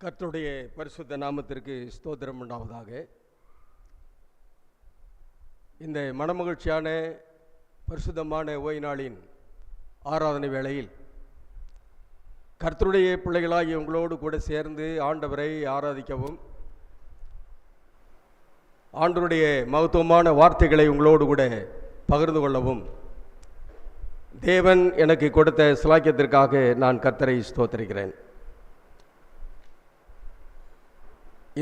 கர்த்தருடைய பரிசுத்த நாமத்திற்கு ஸ்தோத்திரம் உண்டாவதாக. இந்த மனமகிழ்ச்சியான பரிசுத்தமான ஓய்வு நாளின் ஆராதனை வேளையில் கர்த்தருடைய பிள்ளைகளாகி உங்களோடு கூட சேர்ந்து ஆண்டவரை ஆராதிக்கவும், ஆண்டவருடைய மகத்துவமான வார்த்தைகளை உங்களோடு கூட பகிர்ந்து கொள்ளவும் தேவன் எனக்கு கொடுத்த சிலாக்கியத்திற்காக நான் கர்த்தரை ஸ்தோத்திரிக்கிறேன்.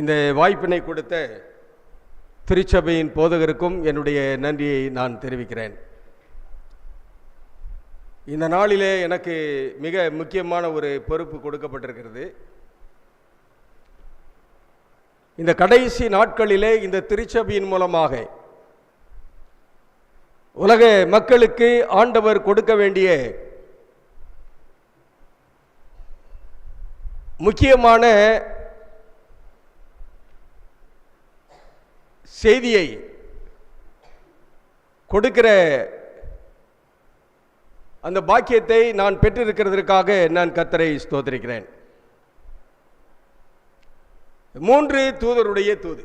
இந்த வாய்ப்பினை கொடுத்த திருச்சபையின் போதகருக்கும் என்னுடைய நன்றியை நான் தெரிவிக்கிறேன். இந்த நாளிலே எனக்கு மிக முக்கியமான ஒரு பொறுப்பு கொடுக்கப்பட்டிருக்கிறது. இந்த கடைசி நாட்களிலே இந்த திருச்சபையின் மூலமாக உலக மக்களுக்கு ஆண்டவர் கொடுக்க வேண்டிய முக்கியமான செய்தியை கொடுக்கிற அந்த பாக்கியத்தை நான் பெற்றிருக்கிறதற்காக நான் கர்த்தரை ஸ்தோத்திரிக்கிறேன். 3 தூதருடைய தூது.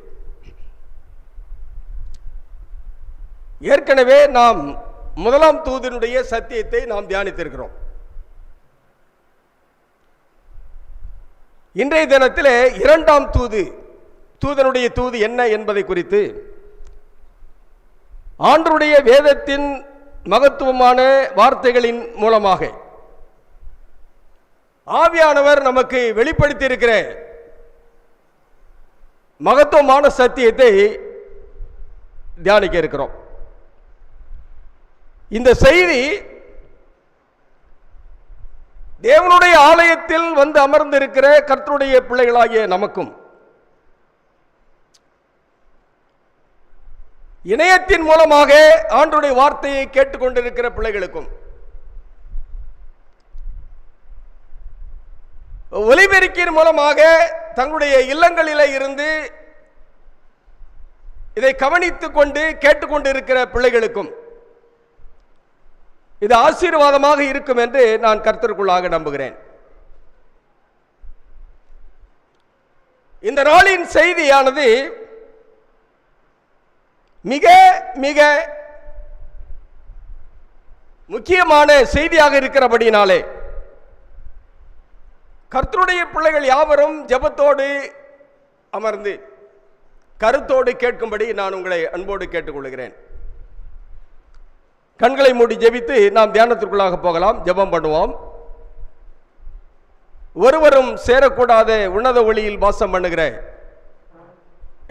ஏற்கனவே நாம் 1ஆம் தூதனுடைய சத்தியத்தை நாம் தியானித்திருக்கிறோம். இன்றைய தினத்தில் 2ஆம் தூதனுடைய தூது என்ன என்பதை குறித்து ஆண்டவருடைய வேதத்தின் மகத்துவமான வார்த்தைகளின் மூலமாக ஆவியானவர் நமக்கு வெளிப்படுத்தி இருக்கிற மகத்துவமான சத்தியத்தை தியானிக்க இருக்கிறோம். இந்த செய்தி தேவனுடைய ஆலயத்தில் வந்து அமர்ந்திருக்கிற கர்த்தருடைய பிள்ளைகளாகிய நமக்கும், இணையத்தின் மூலமாக ஆண்டவருடைய வார்த்தையை கேட்டுக்கொண்டிருக்கிற பிள்ளைகளுக்கும், ஒலிபெருக்கின் மூலமாக தங்களுடைய இல்லங்களிலே இருந்து இதை கவனித்துக் கொண்டு கேட்டுக்கொண்டிருக்கிற பிள்ளைகளுக்கும் இது ஆசீர்வாதமாக இருக்கும் என்று நான் கர்த்தருக்குள்ளாக நம்புகிறேன். இந்த நாளின் செய்தியானது மிக மிக முக்கியமான செய்தியாக இருக்கிறபடினாலே கர்த்தருடைய பிள்ளைகள் யாவரும் ஜெபத்தோடு அமர்ந்து கருத்தோடு கேட்கும்படி நான் உங்களை அன்போடு கேட்டுக்கொள்கிறேன். கண்களை மூடி ஜெபித்து நாம் தியானத்திற்குள்ளாக போகலாம். ஜெபம் பண்ணுவோம். ஒருவரும் சேரக்கூடாத உன்னத ஒளியில் வாசம் பண்ணுகிற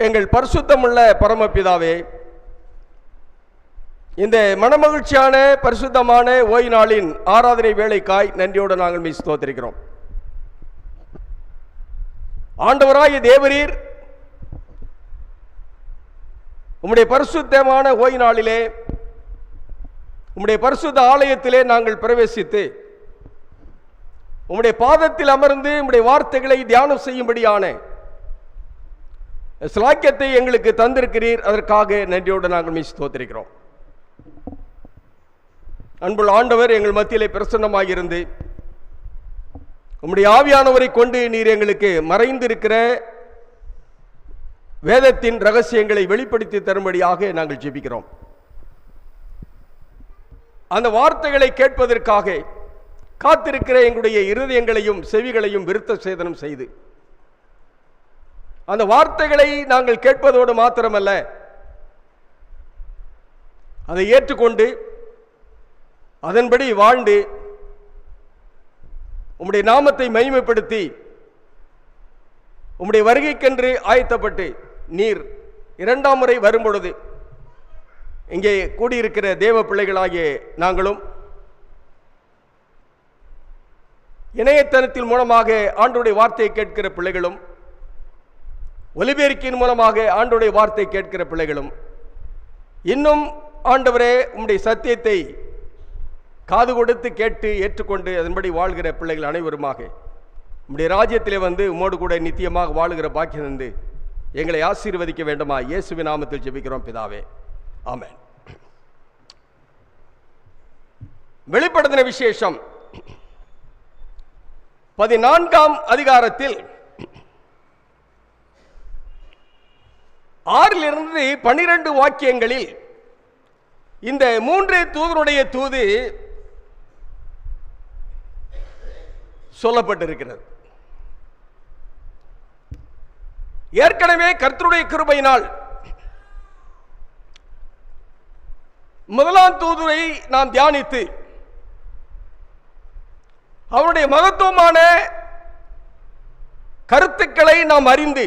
எங்கள் பரிசுத்தமுள்ள பரமபிதாவே, இந்த மனமகிழ்ச்சியான பரிசுத்தமான ஓய்வு நாளின் ஆராதனை வேளைக்காய் நன்றியோடு நாங்கள் ஸ்தோத்திரிக்கிறோம். ஆண்டவராகிய தேவரீர் உம்முடைய பரிசுத்தமான ஓய்வு நாளிலே உம்முடைய பரிசுத்த ஆலயத்திலே நாங்கள் பிரவேசித்து உம்முடைய பாதத்தில் அமர்ந்து உம்முடைய வார்த்தைகளை தியானம் செய்யும்படியான சிலாக்கியத்தை எங்களுக்கு தந்திருக்கிறீர். அதற்காக நன்றியோடு நாங்கள் ஸ்தோத்திரிக்கிறோம். அன்புள்ள ஆண்டவர், எங்கள் மத்தியிலே பிரசன்னமாக இருந்து உம்முடைய ஆவியானவரை கொண்டு நீர் எங்களுக்கு மறைந்திருக்கிற வேதத்தின் ரகசியங்களை வெளிப்படுத்தி தரும்படியாக நாங்கள் ஜெபிக்கிறோம். அந்த வார்த்தைகளை கேட்பதற்காக காத்திருக்கிற எங்களுடைய இருதயங்களையும் செவிகளையும் விருத்த சேதனம் செய்து அந்த வார்த்தைகளை நாங்கள் கேட்பதோடு மாத்திரமல்ல, அதை ஏற்றுக்கொண்டு அதன்படி வாழ்ந்து உம்முடைய நாமத்தை மகிமைப்படுத்தி உம்முடைய வருகைக்கென்று ஆயத்தப்பட்டு நீர் 2ஆம் முறை வரும்பொழுது இங்கே கூடியிருக்கிற தேவ பிள்ளைகளாகிய நாங்களும் இணையதளத்தின் மூலமாக ஆண்டவருடைய வார்த்தையை கேட்கிற பிள்ளைகளும், ஒலிபெருக்கின் மூலமாக ஆண்டவருடைய வார்த்தை கேட்கிற பிள்ளைகளும், இன்னும் ஆண்டவரே உம்முடைய சத்தியத்தை காது கொடுத்து கேட்டு ஏற்றுக்கொண்டு அதன்படி வாழ்கிற பிள்ளைகள் அனைவருமாக உம்முடைய ராஜ்யத்திலே வந்து உம்மோடு கூட நித்தியமாக வாழுகிற பாக்கியம் வந்து எங்களை ஆசீர்வதிக்க வேண்டுமா? இயேசுவின் நாமத்தில் ஜெபிக்கிறோம் பிதாவே, ஆமென். வெளிப்படுத்தின விசேஷம் 14ஆம் அதிகாரத்தில் 6 12 வாக்கியங்களில் இந்த 3 தூதருடைய தூது சொல்லப்பட்டிருக்கிறது. ஏற்கனவே கர்த்தருடைய கிருபையினால் முதலாம் தூதுரை நாம் தியானித்து அவருடைய மகத்துவமான கருத்துக்களை நாம் அறிந்து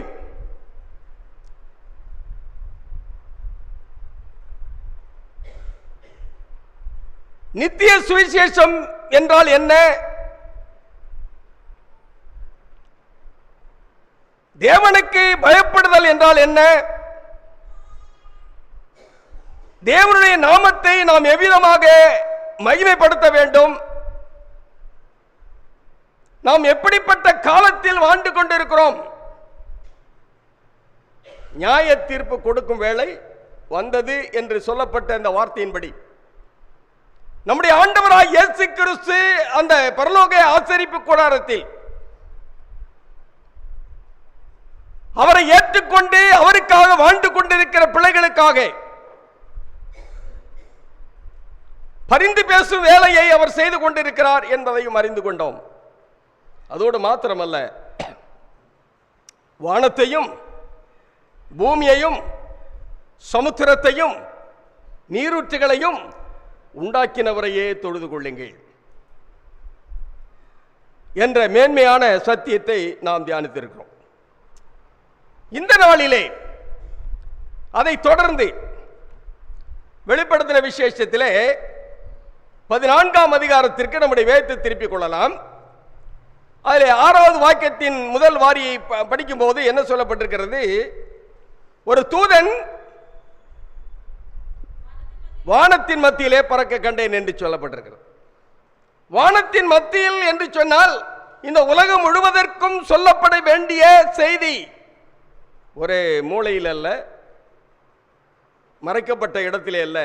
நித்திய சுவிசேஷம் என்றால் என்ன, தேவனுக்கு பயப்படுதல் என்றால் என்ன, தேவனுடைய நாமத்தை நாம் எவ்விதமாக மகிமைப்படுத்த வேண்டும், நாம் எப்படிப்பட்ட காலத்தில் வாழ்ந்து கொண்டிருக்கிறோம், நியாய தீர்ப்பு கொடுக்கும் வேளை வந்தது என்று சொல்லப்பட்ட இந்த வார்த்தையின்படி நம்முடைய ஆண்டவராய் இயேசு கிறிஸ்து அந்த பரலோக ஆசரிப்பு கூடாரத்தில் அவரை ஏற்றுக்கொண்டு அவருக்காக வாழ்ந்து கொண்டிருக்கிற பிள்ளைகளுக்காக பரிந்து பேசும் வேலையை அவர் செய்து கொண்டிருக்கிறார் என்பதையும் அறிந்து கொண்டோம். அதோடு மாத்திரமல்ல, வானத்தையும் பூமியையும் சமுத்திரத்தையும் நீரூற்றுகளையும் உண்டாக்கினவரையே தொழுது கொள்ளுங்கள் என்ற மேன்மையான சத்தியத்தை நாம் தியானித்திருக்கிறோம். இந்த நாளிலே அதை தொடர்ந்து வெளிப்படுத்தின விசேஷத்திலே 14ஆம் அதிகாரத்திற்கு நம்முடைய வேதத்தை திருப்பிக் கொள்ளலாம். அதில் 6வது வாக்கியத்தின் முதல் வாரியை படிக்கும் போது என்ன சொல்லப்பட்டிருக்கிறது? ஒரு தூதன் வானத்தின் மத்தியிலே பறக்க கண்டேன் என்று சொல்லப்பட்டிருக்கிறது. வானத்தின் மத்தியில் என்று சொன்னால் இந்த உலகம் முழுவதற்கும் சொல்லப்பட வேண்டிய செய்தி ஒரு மூலையில் அல்ல, மறைக்கப்பட்ட இடத்திலே அல்ல,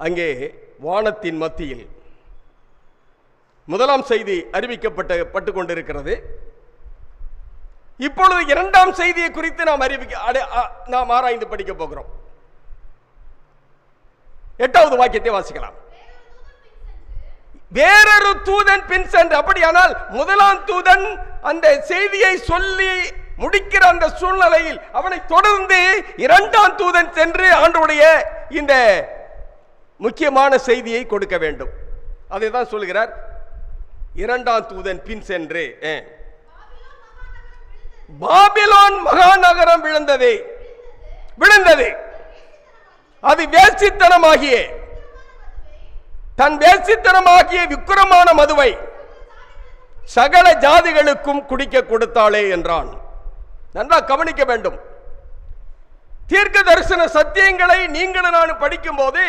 அங்கே வானத்தின் மத்தியில் முதலாம் செய்தி அறிவிக்கப்பட்டு கொண்டிருக்கிறது. இப்பொழுது 2ஆம் செய்தியை குறித்து நாம் ஆராய்ந்து படிக்க போகிறோம். 8வது வாக்கியத்தை வாசிக்கலாம். வேறொரு தூதன் பின் சென்று, அப்படியானால் முதலாம் தூதன் அந்த செய்தியை சொல்லி முடிக்கிற அந்த சூழ்நிலையில் அவனை தொடர்ந்து 2ஆம் தூதன் சென்று ஆண்டவருடைய இந்த முக்கியமான செய்தியை கொடுக்க வேண்டும். அதை தான் சொல்கிறார். 2ஆம் தூதன் பின் சென்று பாபிலோன் மகாநகரம் விழுந்தது. அது வேசித்தனமாகிய தன் வேசித்தனமாகிய விக்கிரமான மதுவை சகல ஜாதிகளுக்கும் குடிக்க கொடுத்தாளே என்றான். நன்றா கவனிக்க வேண்டும். தீர்க்க தரிசன சத்தியங்களை நீங்கள் நான் படிக்கும் போது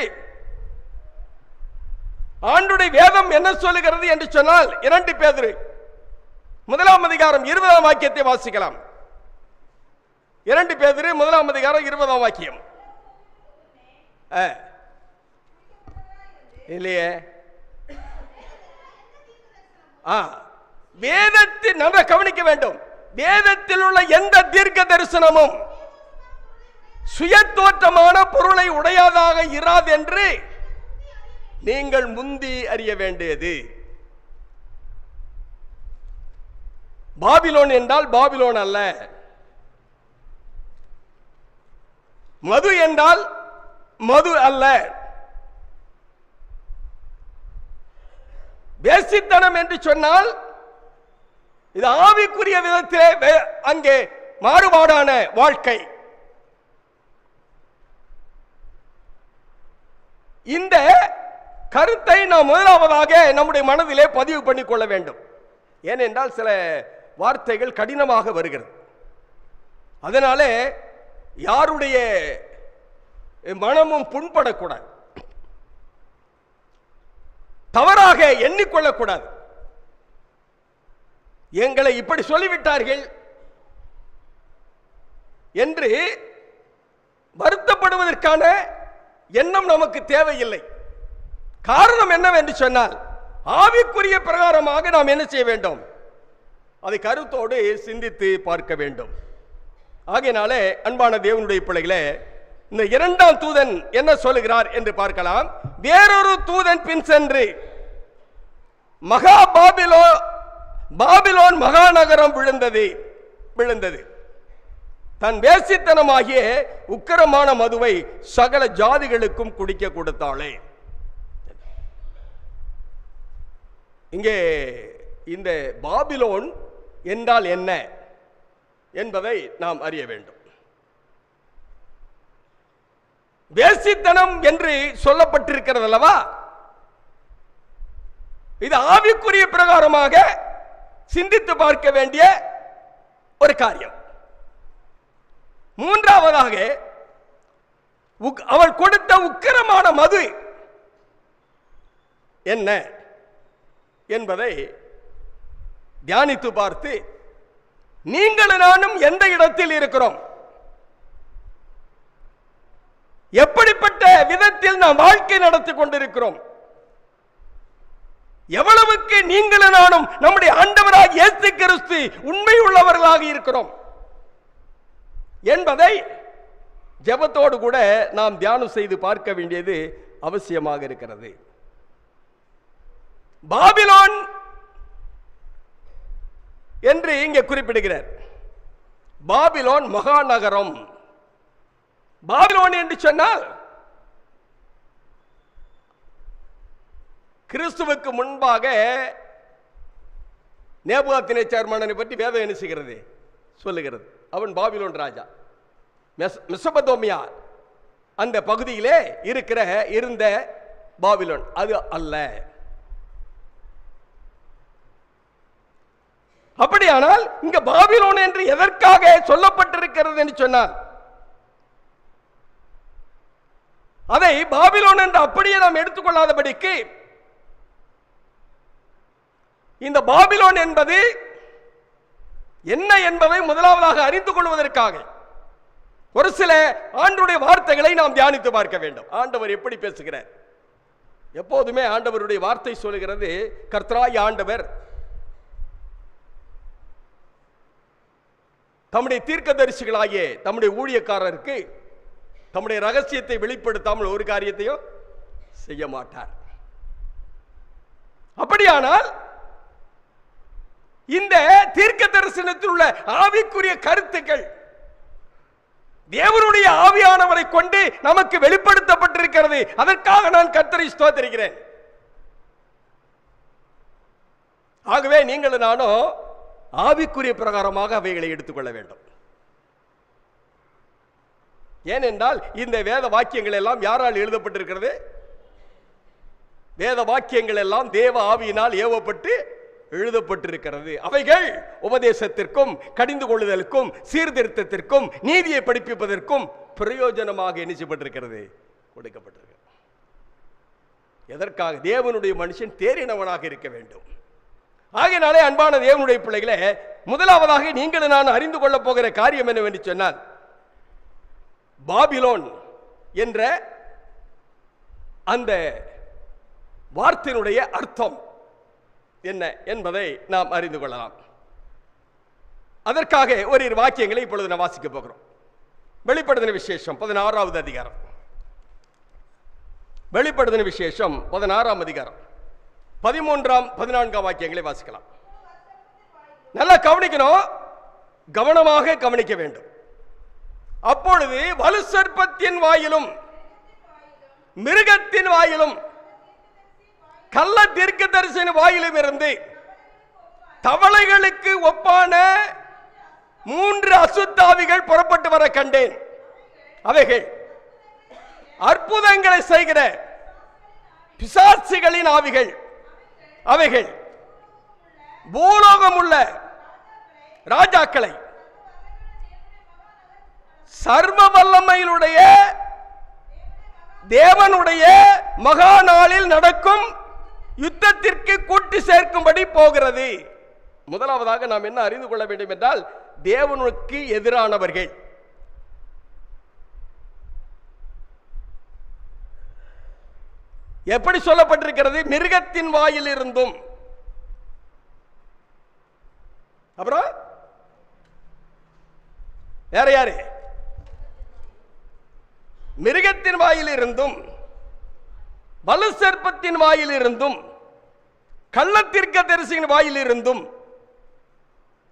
ஆண்டுடைய வேதம் என்ன சொல்லுகிறது என்று சொன்னால் 2 பேதுரு 1ஆம் அதிகாரம் 20ஆம் வாக்கியத்தை வாசிக்கலாம். 2 பேதுரு 1ஆம் அதிகாரம் 20ஆம் வாக்கியம். இல்லையே, வேதத்தில் நல்லா கவனிக்க வேண்டும். வேதத்தில் உள்ள எந்த தீர்க்க தரிசனமும் சுயத்தோற்றமான பொருளை உடையதாக இராது என்று நீங்கள் முந்தி அறிய வேண்டியது. பாபிலோன் என்றால் பாபிலோன் அல்ல, மது என்றால் மது அல்ல, வேசித்தனம் என்று சொன்னால் இது ஆவிக்குரிய விதத்திலே அங்கே மாறுபாடான வாழ்க்கை. இந்த கருத்தை நாம் முதலாவதாக நம்முடைய மனதிலே பதிவு பண்ணிக் கொள்ள வேண்டும். ஏனென்றால் சில வார்த்தைகள் கடினமாக வருகிறது. அதனாலே யாருடைய மனமும் புண்படக்கூடாது, தவறாக எண்ணிக்கொள்ளக்கூடாது. எங்களை இப்படி சொல்லிவிட்டார்கள் என்று வருத்தப்படுவதற்கான எண்ணம் நமக்கு தேவையில்லை. காரணம் என்னவென்று சொன்னால், ஆவிக்குரிய பிரகாரமாக நாம் என்ன செய்ய வேண்டும்? அதை கருத்தோடு சிந்தித்து பார்க்க வேண்டும். ஆகையினாலே அன்பான தேவனுடைய பிள்ளைகளே, இந்த இரண்டாம் தூதன் என்ன சொல்லுகிறார் என்று பார்க்கலாம். வேறொரு தூதன் பின் சென்று பாபிலோன் மகாநகரம் விழுந்தது, தன் வேசித்தனமாகிய உக்கிரமான மதுவை சகல ஜாதிகளுக்கும் குடிக்க கொடுத்தாளே. இங்கே இந்த பாபிலோன் என்றால் என்ன என்பதை நாம் அறிய வேண்டும். வேசித்தனம் என்று சொல்லப்பட்டிருக்கிறது அல்லவா, இது ஆவிக்குரிய பிரகாரமாக சிந்தித்து பார்க்க வேண்டிய ஒரு காரியம். மூன்றாவதாக அவள் கொடுத்த உக்கிரமான மது என்ன என்பதை தியானித்து பார்த்து, நீங்களும் நானும் எந்த இடத்தில் இருக்கிறோம், எப்படிப்பட்ட விதத்தில் நாம் வாழ்க்கை நடத்தி கொண்டிருக்கிறோம், எவ்வளவுக்கு நீங்களும் நானும் நம்முடைய ஆண்டவராக இயேசு கிறிஸ்து உண்மை உள்ளவர்களாக இருக்கிறோம் என்பதை ஜெபத்தோடு கூட நாம் தியானம் செய்து பார்க்க வேண்டியது அவசியமாக இருக்கிறது. பாபிலோன் என்று இங்கே குறிப்பிடுகிறார். பாபிலோன் மகாநகரம். பாபிலோன் என்று சொன்னால் கிறிஸ்துவுக்கு முன்பாக நேபுகாத்நேச்சார் மன்னனை பற்றி வேதம் என்ன செய்கிறது, சொல்லுகிறது. அவன் பாபிலோன் ராஜா. மெசொப்பொத்தேமியா அந்த பகுதியிலே இருந்த பாபிலோன் அது அல்ல. அப்படியானால் இங்க பாபிலோன் என்று எதற்காக சொல்லப்பட்டிருக்கிறது என்று சொன்னால், அதை பாபிலோன் என்று அப்படியே நாம் எடுத்துக்கொள்ளாதபடிக்கு, இந்த பாபிலோன் என்பது என்ன என்பதை முதலாவதாக அறிந்து கொள்வதற்காக ஒரு சில ஆண்டவருடைய வார்த்தைகளை நாம் தியானித்து பார்க்க வேண்டும். ஆண்டவர் எப்படி பேசுகிறார்? எப்போதுமே ஆண்டவருடைய வார்த்தை சொல்லுகிறது, கர்த்தராகிய ஆண்டவர் தம்முடைய தீர்க்கதரிசிகளாகிய தம்முடைய ஊழியக்காரருக்கு தம்முடைய ரகசியத்தை வெளிப்படுத்தாமல் ஒரு காரியத்தையும் செய்ய மாட்டார். அப்படியானால் இந்த தீர்க்க தரிசனத்தில் உள்ள ஆவிக்குரிய கருத்துக்கள் தேவனுடைய ஆவியானவரை கொண்டு நமக்கு வெளிப்படுத்தப்பட்டிருக்கிறது. அதற்காக நான் கர்த்தரை ஸ்தோத்திரிக்கிறேன். ஆகவே நீங்கள் நானும் ஆவிக்குரிய பிரகாரமாக அவைகளை எடுத்துக்கொள்ள வேண்டும். ஏனென்றால் இந்த வேத வாக்கியங்கள் எல்லாம் யாரால் எழுதப்பட்டிருக்கிறது? வேத வாக்கியங்கள் எல்லாம் தேவ ஆவியினால் ஏவப்பட்டு எழுதப்பட்டிருக்கிறது. அவைகள் உபதேசத்திற்கும் கடிந்து கொள்ளுதலுக்கும் சீர்திருத்தத்திற்கும் நீதியை படிப்பிப்பதற்கும் பிரயோஜனமாக எண்ணிக்கப்பட்டிருக்கிறது, கொடுக்கப்பட்டிருக்கிறது. எதற்காக? தேவனுடைய மனுஷன் தேறினவனாக இருக்க வேண்டும். ஆகையினாலே அன்பான தேவனுடைய பிள்ளைகளே, முதலாவதாக நீங்கள் நான் அறிந்து கொள்ள போகிற காரியம் என்னவென்று சொன்னால், பாபிலோன் என்ற அந்த வார்த்தையினுடைய அர்த்தம் என்ன என்பதை நாம் அறிந்து கொள்ளலாம். அதற்காக ஒரு வாக்கியங்களை இப்பொழுது நாம் வாசிக்க போகிறோம். வெளிப்படுத்தின விசேஷம் 16வது அதிகாரம். வெளிப்படுத்தின விசேஷம் 16ஆம் அதிகாரம் 13ஆம் 14ஆம் வாக்கியங்களை வாசிக்கலாம். நல்லா கவனிக்கணும், கவனமாக கவனிக்க வேண்டும். அப்பொழுது வலு சர்ப்பத்தின் வாயிலும் மிருகத்தின் வாயிலும் கள்ள தீர்க்கதரிசியின் வாயிலும் இருந்து தவளைகளுக்கு ஒப்பான 3 அசுத்தாவிகள் புறப்பட்டு வர கண்டேன். அவைகள் அற்புதங்களை செய்கிற பிசாசுகளின் ஆவிகள். அவைகள் பூலோகம் உள்ள ராஜாக்களை சர்வ வல்லமையிலுடைய தேவனுடைய மகா நாளில் நடக்கும் யுத்தத்திற்கு கூட்டி சேர்க்கும்படி போகிறது. முதலாவதாக நாம் என்ன அறிந்து கொள்ள வேண்டும் என்றால், தேவனுக்கு எதிரானவர்கள். எப்படி சொல்லப்பட்டிருக்கிறது? மிருகத்தின் வாயில் இருந்தும் அப்புறம் வேற யாரு? மிருகத்தின் வாயில் இருந்தும் வலு சர்ப்பத்தின் வாயில் இருந்தும் கள்ளத்தீர்க்கதரிசியின் வாயில் இருந்தும்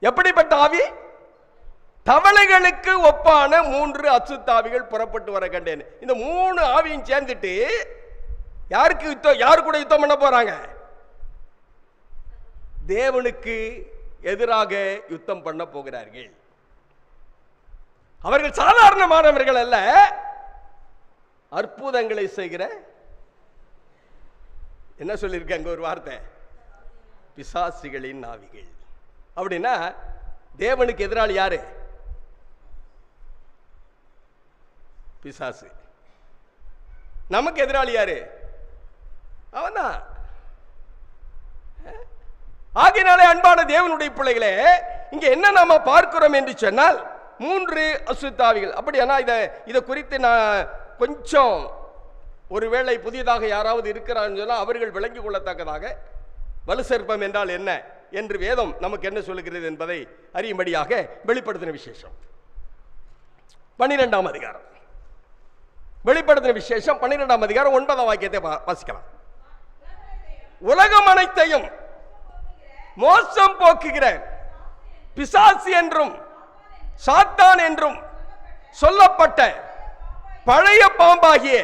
எப்படிப்பட்ட ஆவி? தவளைகளுக்கு ஒப்பான 3 அசுத்தாவிகள் புறப்பட்டு வர கண்டேன். இந்த 3 ஆவியும் சேர்ந்துட்டு யாருக்கு யுத்தம், யாரு கூட யுத்தம் பண்ண போறாங்க? தேவனுக்கு எதிராக யுத்தம் பண்ண போகிறார்கள். அவர்கள் சாதாரணமானவர்கள் அல்ல, அற்புதங்களை செய்கிற, என்ன சொல்லியிருக்காங்க ஒரு வார்த்தை, பிசாசுகளின் ஆவிகள். அப்படின்னா தேவனுக்கு எதிராளி யாரு? பிசாசு. நமக்கு எதிராளி யாரு? அவன்தான். ஆகையினாலே அன்பான தேவனுடைய பிள்ளைகளே, இங்க என்ன நாம பார்க்கிறோம் என்று சொன்னால் 3 அசுத்தாவிகள். அப்படியானா இதை குறித்து நான் கொஞ்சம் ஒருவேளை புதியதாக யாராவது இருக்கிறான்னு சொன்னால் அவர்கள் விளங்கிக் கொள்ளத்தக்கதாக வலு சர்ப்பம் என்றால் என்ன என்று வேதம் நமக்கு என்ன சொல்லுகிறது என்பதை அறியும்படியாக வெளிப்படுத்தின விசேஷம் 12ஆம் அதிகாரம். வெளிப்படுத்தின விசேஷம் 12ஆம் அதிகாரம் 9ஆம் வாக்கியத்தை வாசிக்கலாம். உலகம் அனைத்தையும் மோசம் போக்குகிற பிசாசு என்றும் சாத்தான் என்றும் சொல்லப்பட்ட பழைய பாம்பாகிய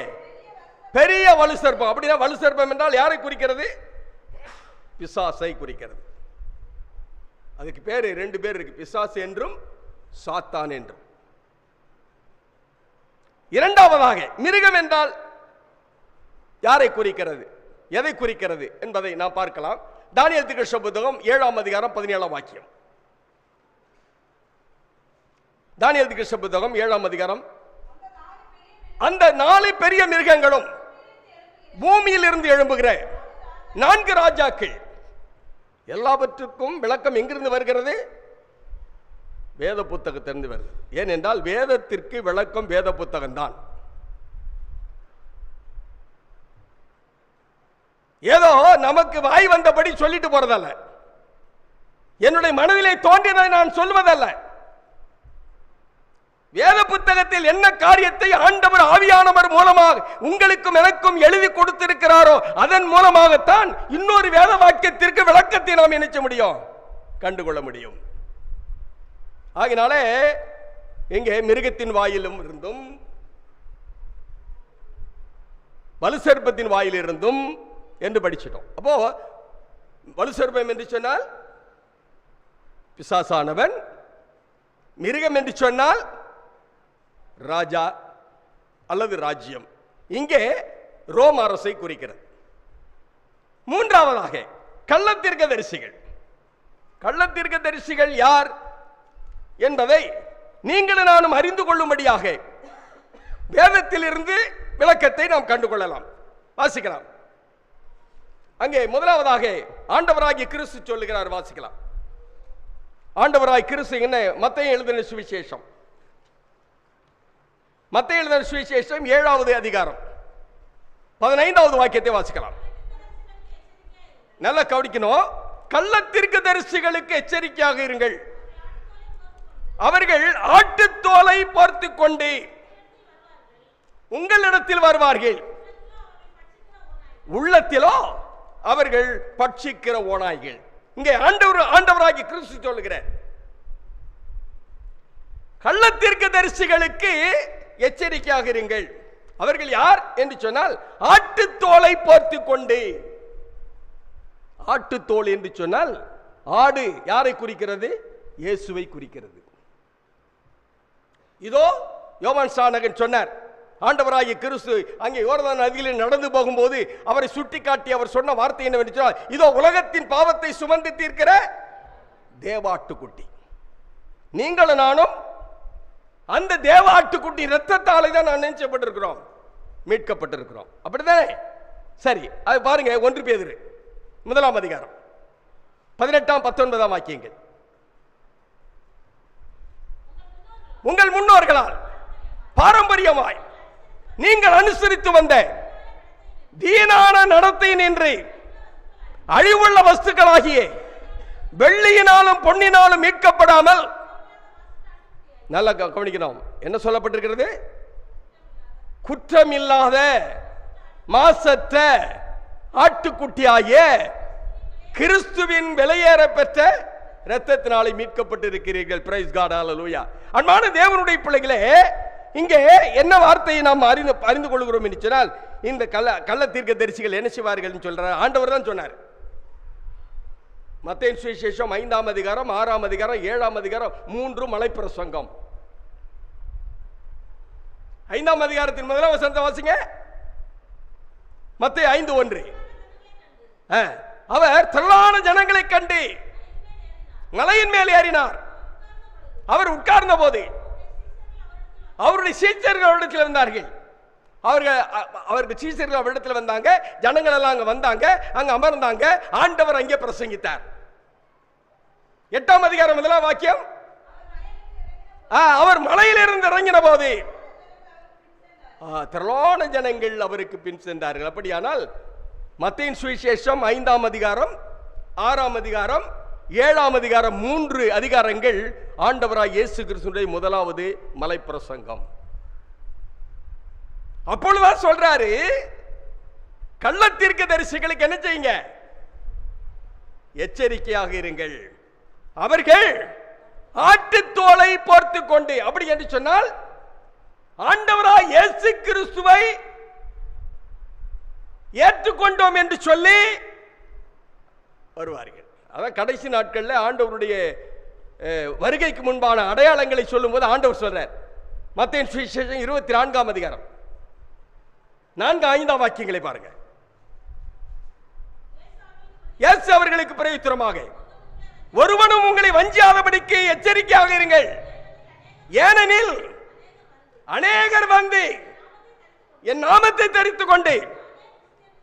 பெரிய வலு சர்ப்பம். அப்படின்னா வலு சர்ப்பம் என்றால் யாரை குறிக்கிறது? பிசாசை குறிக்கிறது. அதுக்கு பேரு 2 பேர் இருக்கு, பிசாசு என்றும் சாத்தான் என்றும். இரண்டாவதாக மிருகம் என்றால் யாரை குறிக்கிறது, எதை குறிக்கிறது என்பதை நாம் பார்க்கலாம். தானியேல் தீர்க்கதரிசி புத்தகம் 7ஆம் அதிகாரம் 17ஆம் வாக்கியம். தானியேல் தீர்க்கதரிசி புத்தகம் 7ஆம் அதிகாரம். அந்த 4 பெரிய மிருகங்களும் பூமியில் இருந்து எழும்புகிற 4 ராஜாக்கள். எல்லாவற்றுக்கும் விளக்கம் எங்கிருந்து வருகிறது? வேத புத்தகத்திலிருந்து வருது. ஏனென்றால் வேதத்திற்கு விளக்கம் வேத புத்தகம் தான். ஏதோ நமக்கு வாய் வந்தபடி சொல்லிட்டு போறதல்ல, என்னுடைய மனதிலே தோன்றியதை நான் சொல்வதல்ல. வேத புத்தகத்தில் என்ன காரியத்தை ஆண்டவர் ஆவியானவர் மூலமாக உங்களுக்கும் எனக்கும் எழுதி கொடுத்திருக்கிறாரோ அதன் மூலமாகத்தான் இன்னொரு வேத வாக்கியத்திற்கு விளக்கத்தை நாம் நினைச்ச முடியும், கண்டுகொள்ள முடியும். ஆகினாலே இங்கே மிருகத்தின் வாயிலும் இருந்தும் வலு சர்ப்பத்தின் வாயில் இருந்தும் என்று படிச்சிட்டோம். அப்போ வலு சர்ப்பம் என்று சொன்னால் பிசாசானவன், மிருகம் என்று சொன்னால் ராஜா அல்லது ராஜ்யம். இங்கே ரோம் அரசை குறிக்கிறது. மூன்றாவதாக கள்ளத்தீர்க்கதரிசிகள். கள்ளத்தீர்க்கதரிசிகள் யார் என்பதை நீங்களும் நானும் அறிந்து கொள்ளும்படியாக வேதத்தில் இருந்து விளக்கத்தை நாம் கண்டுகொள்ளலாம். வாசிக்கலாம். அங்கே முதலாவதாக ஆண்டவராகிய கிறிஸ்து சொல்லுகிறார், வாசிக்கலாம். ஆண்டவராகிய கிறிஸ்து என்ன? மத்தேயு எழுதின சுவிசேஷம், மத்தேயு எழுதின சுவிசேஷம் 7ஆவது அதிகாரம் 15ஆவது வாக்கியத்தை வாசிக்கலாம். நல்லா கவனிக்கணும். கள்ளத்தீர்க்கதரிசிகளுக்கு எச்சரிக்கையாக இருங்கள். அவர்கள் ஆட்டுத்தோலை பார்த்துக் கொண்டு உங்களிடத்தில் வருவார்கள், உள்ளத்திலோ அவர்கள் பட்சிக்கிற ஓநாய்கள். இங்கே ஆண்டவராகிய கிறிஸ்து சொல்லுகிறார், கள்ளத்தீர்க்கதரிசிகளுக்கு எச்சரிக்கையாக இருங்கள். அவர்கள் யார் என்று சொன்னால் ஆட்டுத்தோலை பார்த்துக் கொண்டு. ஆட்டுத்தோல் என்று சொன்னால் ஆடு யாரை குறிக்கிறது? இயேசுவை குறிக்கிறது. இதோ யோவான் ஸ்நானகன் சொன்னார், ஆண்டவராகிய கிறிஸ்து அங்கே யோர்தான் நதியில் நடந்து போகும்போது அவரை சுட்டிக்காட்டி அவர் சொன்ன வார்த்தை என்னவென்று சொன்னால், இதோ உலகத்தின் பாவத்தை சுமந்து தீர்க்கிற தேவாட்டுக்குட்டி. நீங்களும் நானும் அந்த தேவாட்டுக்குட்டி இரத்தத்தாலே தான் நான் நினைச்சப்பட்டிருக்கிறோம், மீட்கப்பட்டிருக்கிறோம். அப்படித்தானே? சரி, அது பாருங்க. 1 பேதுரு 1ஆம் அதிகாரம் 18ஆம் 19ஆம் வாக்கியங்கள். உங்கள் முன்னோர்களால் பாரம்பரியமாய் நீங்கள் அனுசரித்து வந்த வீணான நடத்தை நின்று அழிவுள்ள வஸ்துக்களாகிய வெள்ளியினாலும் பொன்னினாலும் மீட்கப்படாமல், நல்லா கவனிக்கணும், என்ன சொல்லப்பட்டிருக்கிறது? குற்றமில்லாத மாசற்ற ஆட்டுக்குட்டியாகிய கிறிஸ்துவின் விலையேற பெற்ற இரத்தத்தினாலே மீட்கப்பட்டிருக்கிறீர்கள். பிரைஸ் காட், ஹல்லேலூயா. அன்பான தேவனுடைய பிள்ளைகளே, இங்கே என்ன வார்த்தையை நாம் அறிந்து கொள்கிறோம் என்று சொன்னால், இந்த கள்ள தீர்க்கதரிசிகள் என்ன செய்வார்கள் சொல்றார்? ஆண்டவர் தான் சொன்னார். மத்தேயு சுவிசேஷம் 5ஆம் அதிகாரம் 6ஆம் அதிகாரம் 7ஆம் அதிகாரம் 3 மலைப்பிரசங்கம். 5ஆம் அதிகாரத்தின் முதலாம் வசனத்தை வாசிங்க. மத்தேயு 5:1. அவர் திரளான ஜனங்களை கண்டு மலையின் மேல் ஏறினார். அவர் உட்கார்ந்த போது அவருடைய சீஷர்கள் அவரிடத்தில் வந்தார்கள். அவருக்கு சீஷர்கள் அவரிடத்தில் வந்தாங்க. ஜனங்கள் எல்லாம் அங்க வந்தாங்க, அங்க அமர்ந்தாங்க. ஆண்டவர் அங்கே பிரசங்கித்தார். 8ஆம் அதிகாரம் 1ஆம் வாக்கியம். அவர் மலையிலிருந்து இறங்கின போது திரளான ஜனங்கள் அவருக்கு பின் சென்றார்கள். அப்படியானால் மத்தேயு சுவிசேஷம் 5ஆம் அதிகாரம் 6ஆம் அதிகாரம் 7ஆம் அதிகாரம் 3 அதிகாரங்கள் ஆண்டவராய் இயேசு கிறிஸ்துவினுடைய முதலாவது மலைப்பிரசங்கம். அப்பொழுதுதான் சொல்றாரு, கள்ள தீர்க்கதரிசிகளுக்கு என்ன செய்யுங்க? எச்சரிக்கையாக இருங்கள். அவர்கள் ஆட்டுத்தோலை போர்த்து கொண்டு, அப்படி என்று சொன்னால் ஆண்டவராய் இயேசு கிறிஸ்துவை ஏற்றுக்கொண்டோம் என்று சொல்லி வருவார்கள். அதான் கடைசி நாட்களில் ஆண்டவருடைய வருகைக்கு முன்பான அடையாளங்களை சொல்லும் போது ஆண்டவர் சொல்றார். மத்தேயு சுவிசேஷம் 24ஆம் அதிகாரம் 4-5 வாக்கியங்களை பாருங்க. இயேசு அவர்களுக்கு பிரதியுத்தரமாக, ஒருவனும் உங்களை வஞ்சியாதபடிக்கு எச்சரிக்கையாக இருங்கள். ஏனெனில் அநேகர் வந்து என் நாமத்தை தரித்துக் கொண்டு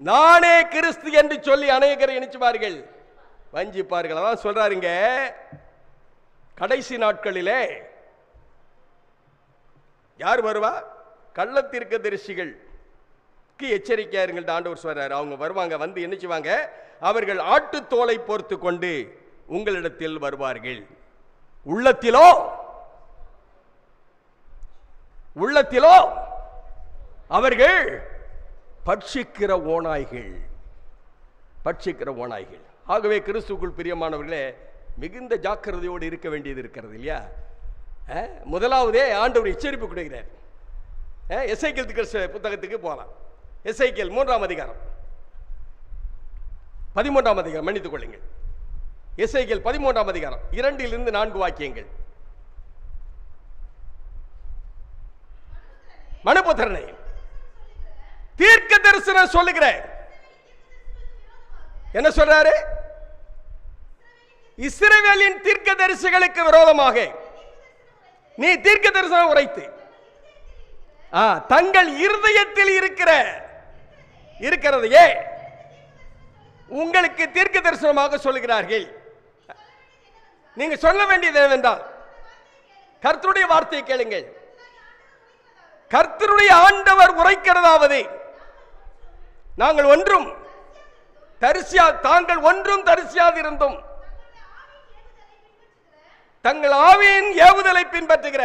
நானே கிறிஸ்து என்று சொல்லி அநேகரை இணைச்சுவார்கள், வஞ்சிப்பார்கள். அதான் சொல்றாருங்க, கடைசி நாட்களிலே யார் வருவா? கள்ள தீர்க்கதரிசிகளுக்கு எச்சரிக்கையா இருங்கள் ஆண்டவர் சொல்றாரு. அவங்க வருவாங்க, வந்து என்ன செய்வாங்க? அவர்கள் ஆட்டுத்தோலை போர்த்து கொண்டு உங்களிடத்தில் வருவார்கள். உள்ளத்திலோ அவர்கள் பட்சிக்கிற ஓநாய்கள். ஆகவே கிறிஸ்துவுக்குள் பிரியமானவர்களே, மிகுந்த ஜாக்கிரதையோடு இருக்க வேண்டியது இருக்கிறது இல்லையா? முதலாவதே ஆண்டவர் எச்சரிப்பு கொடுக்கிறார். எசேக்கியேல் புத்தகத்துக்கு போகலாம். எசேக்கியேல் 3ஆம் அதிகாரம் 13ஆம் அதிகாரம், மன்னித்துக் கொள்ளுங்கள். எசேக்கியேல் 13ஆம் அதிகாரம் 2-4 வாக்கியங்கள். மனுபுத்திரனே, தீர்க்க தரிசனம் சொல்லுகிற, என்ன சொல்றாரு? இஸ்ரவேலின் தீர்க்க தரிசிகளுக்கு விரோதமாக நீ தீர்க்க தரிசனம் உரைத்து தங்கள் இருதயத்தில் இருக்கிறதையே உங்களுக்கு தீர்க்க தரிசனமாக சொல்லுகிறார்கள். நீங்க சொல்ல வேண்டியது என்னவென்றால், கர்த்தருடைய வார்த்தையை கேளுங்கள். கர்த்தருடைய ஆண்டவர் உரைக்கிறதாவது, தாங்கள் ஒன்றும் தரிசியாதிருந்தும் தங்கள் ஆவியின் ஏவுதலை பின்பற்றுகிற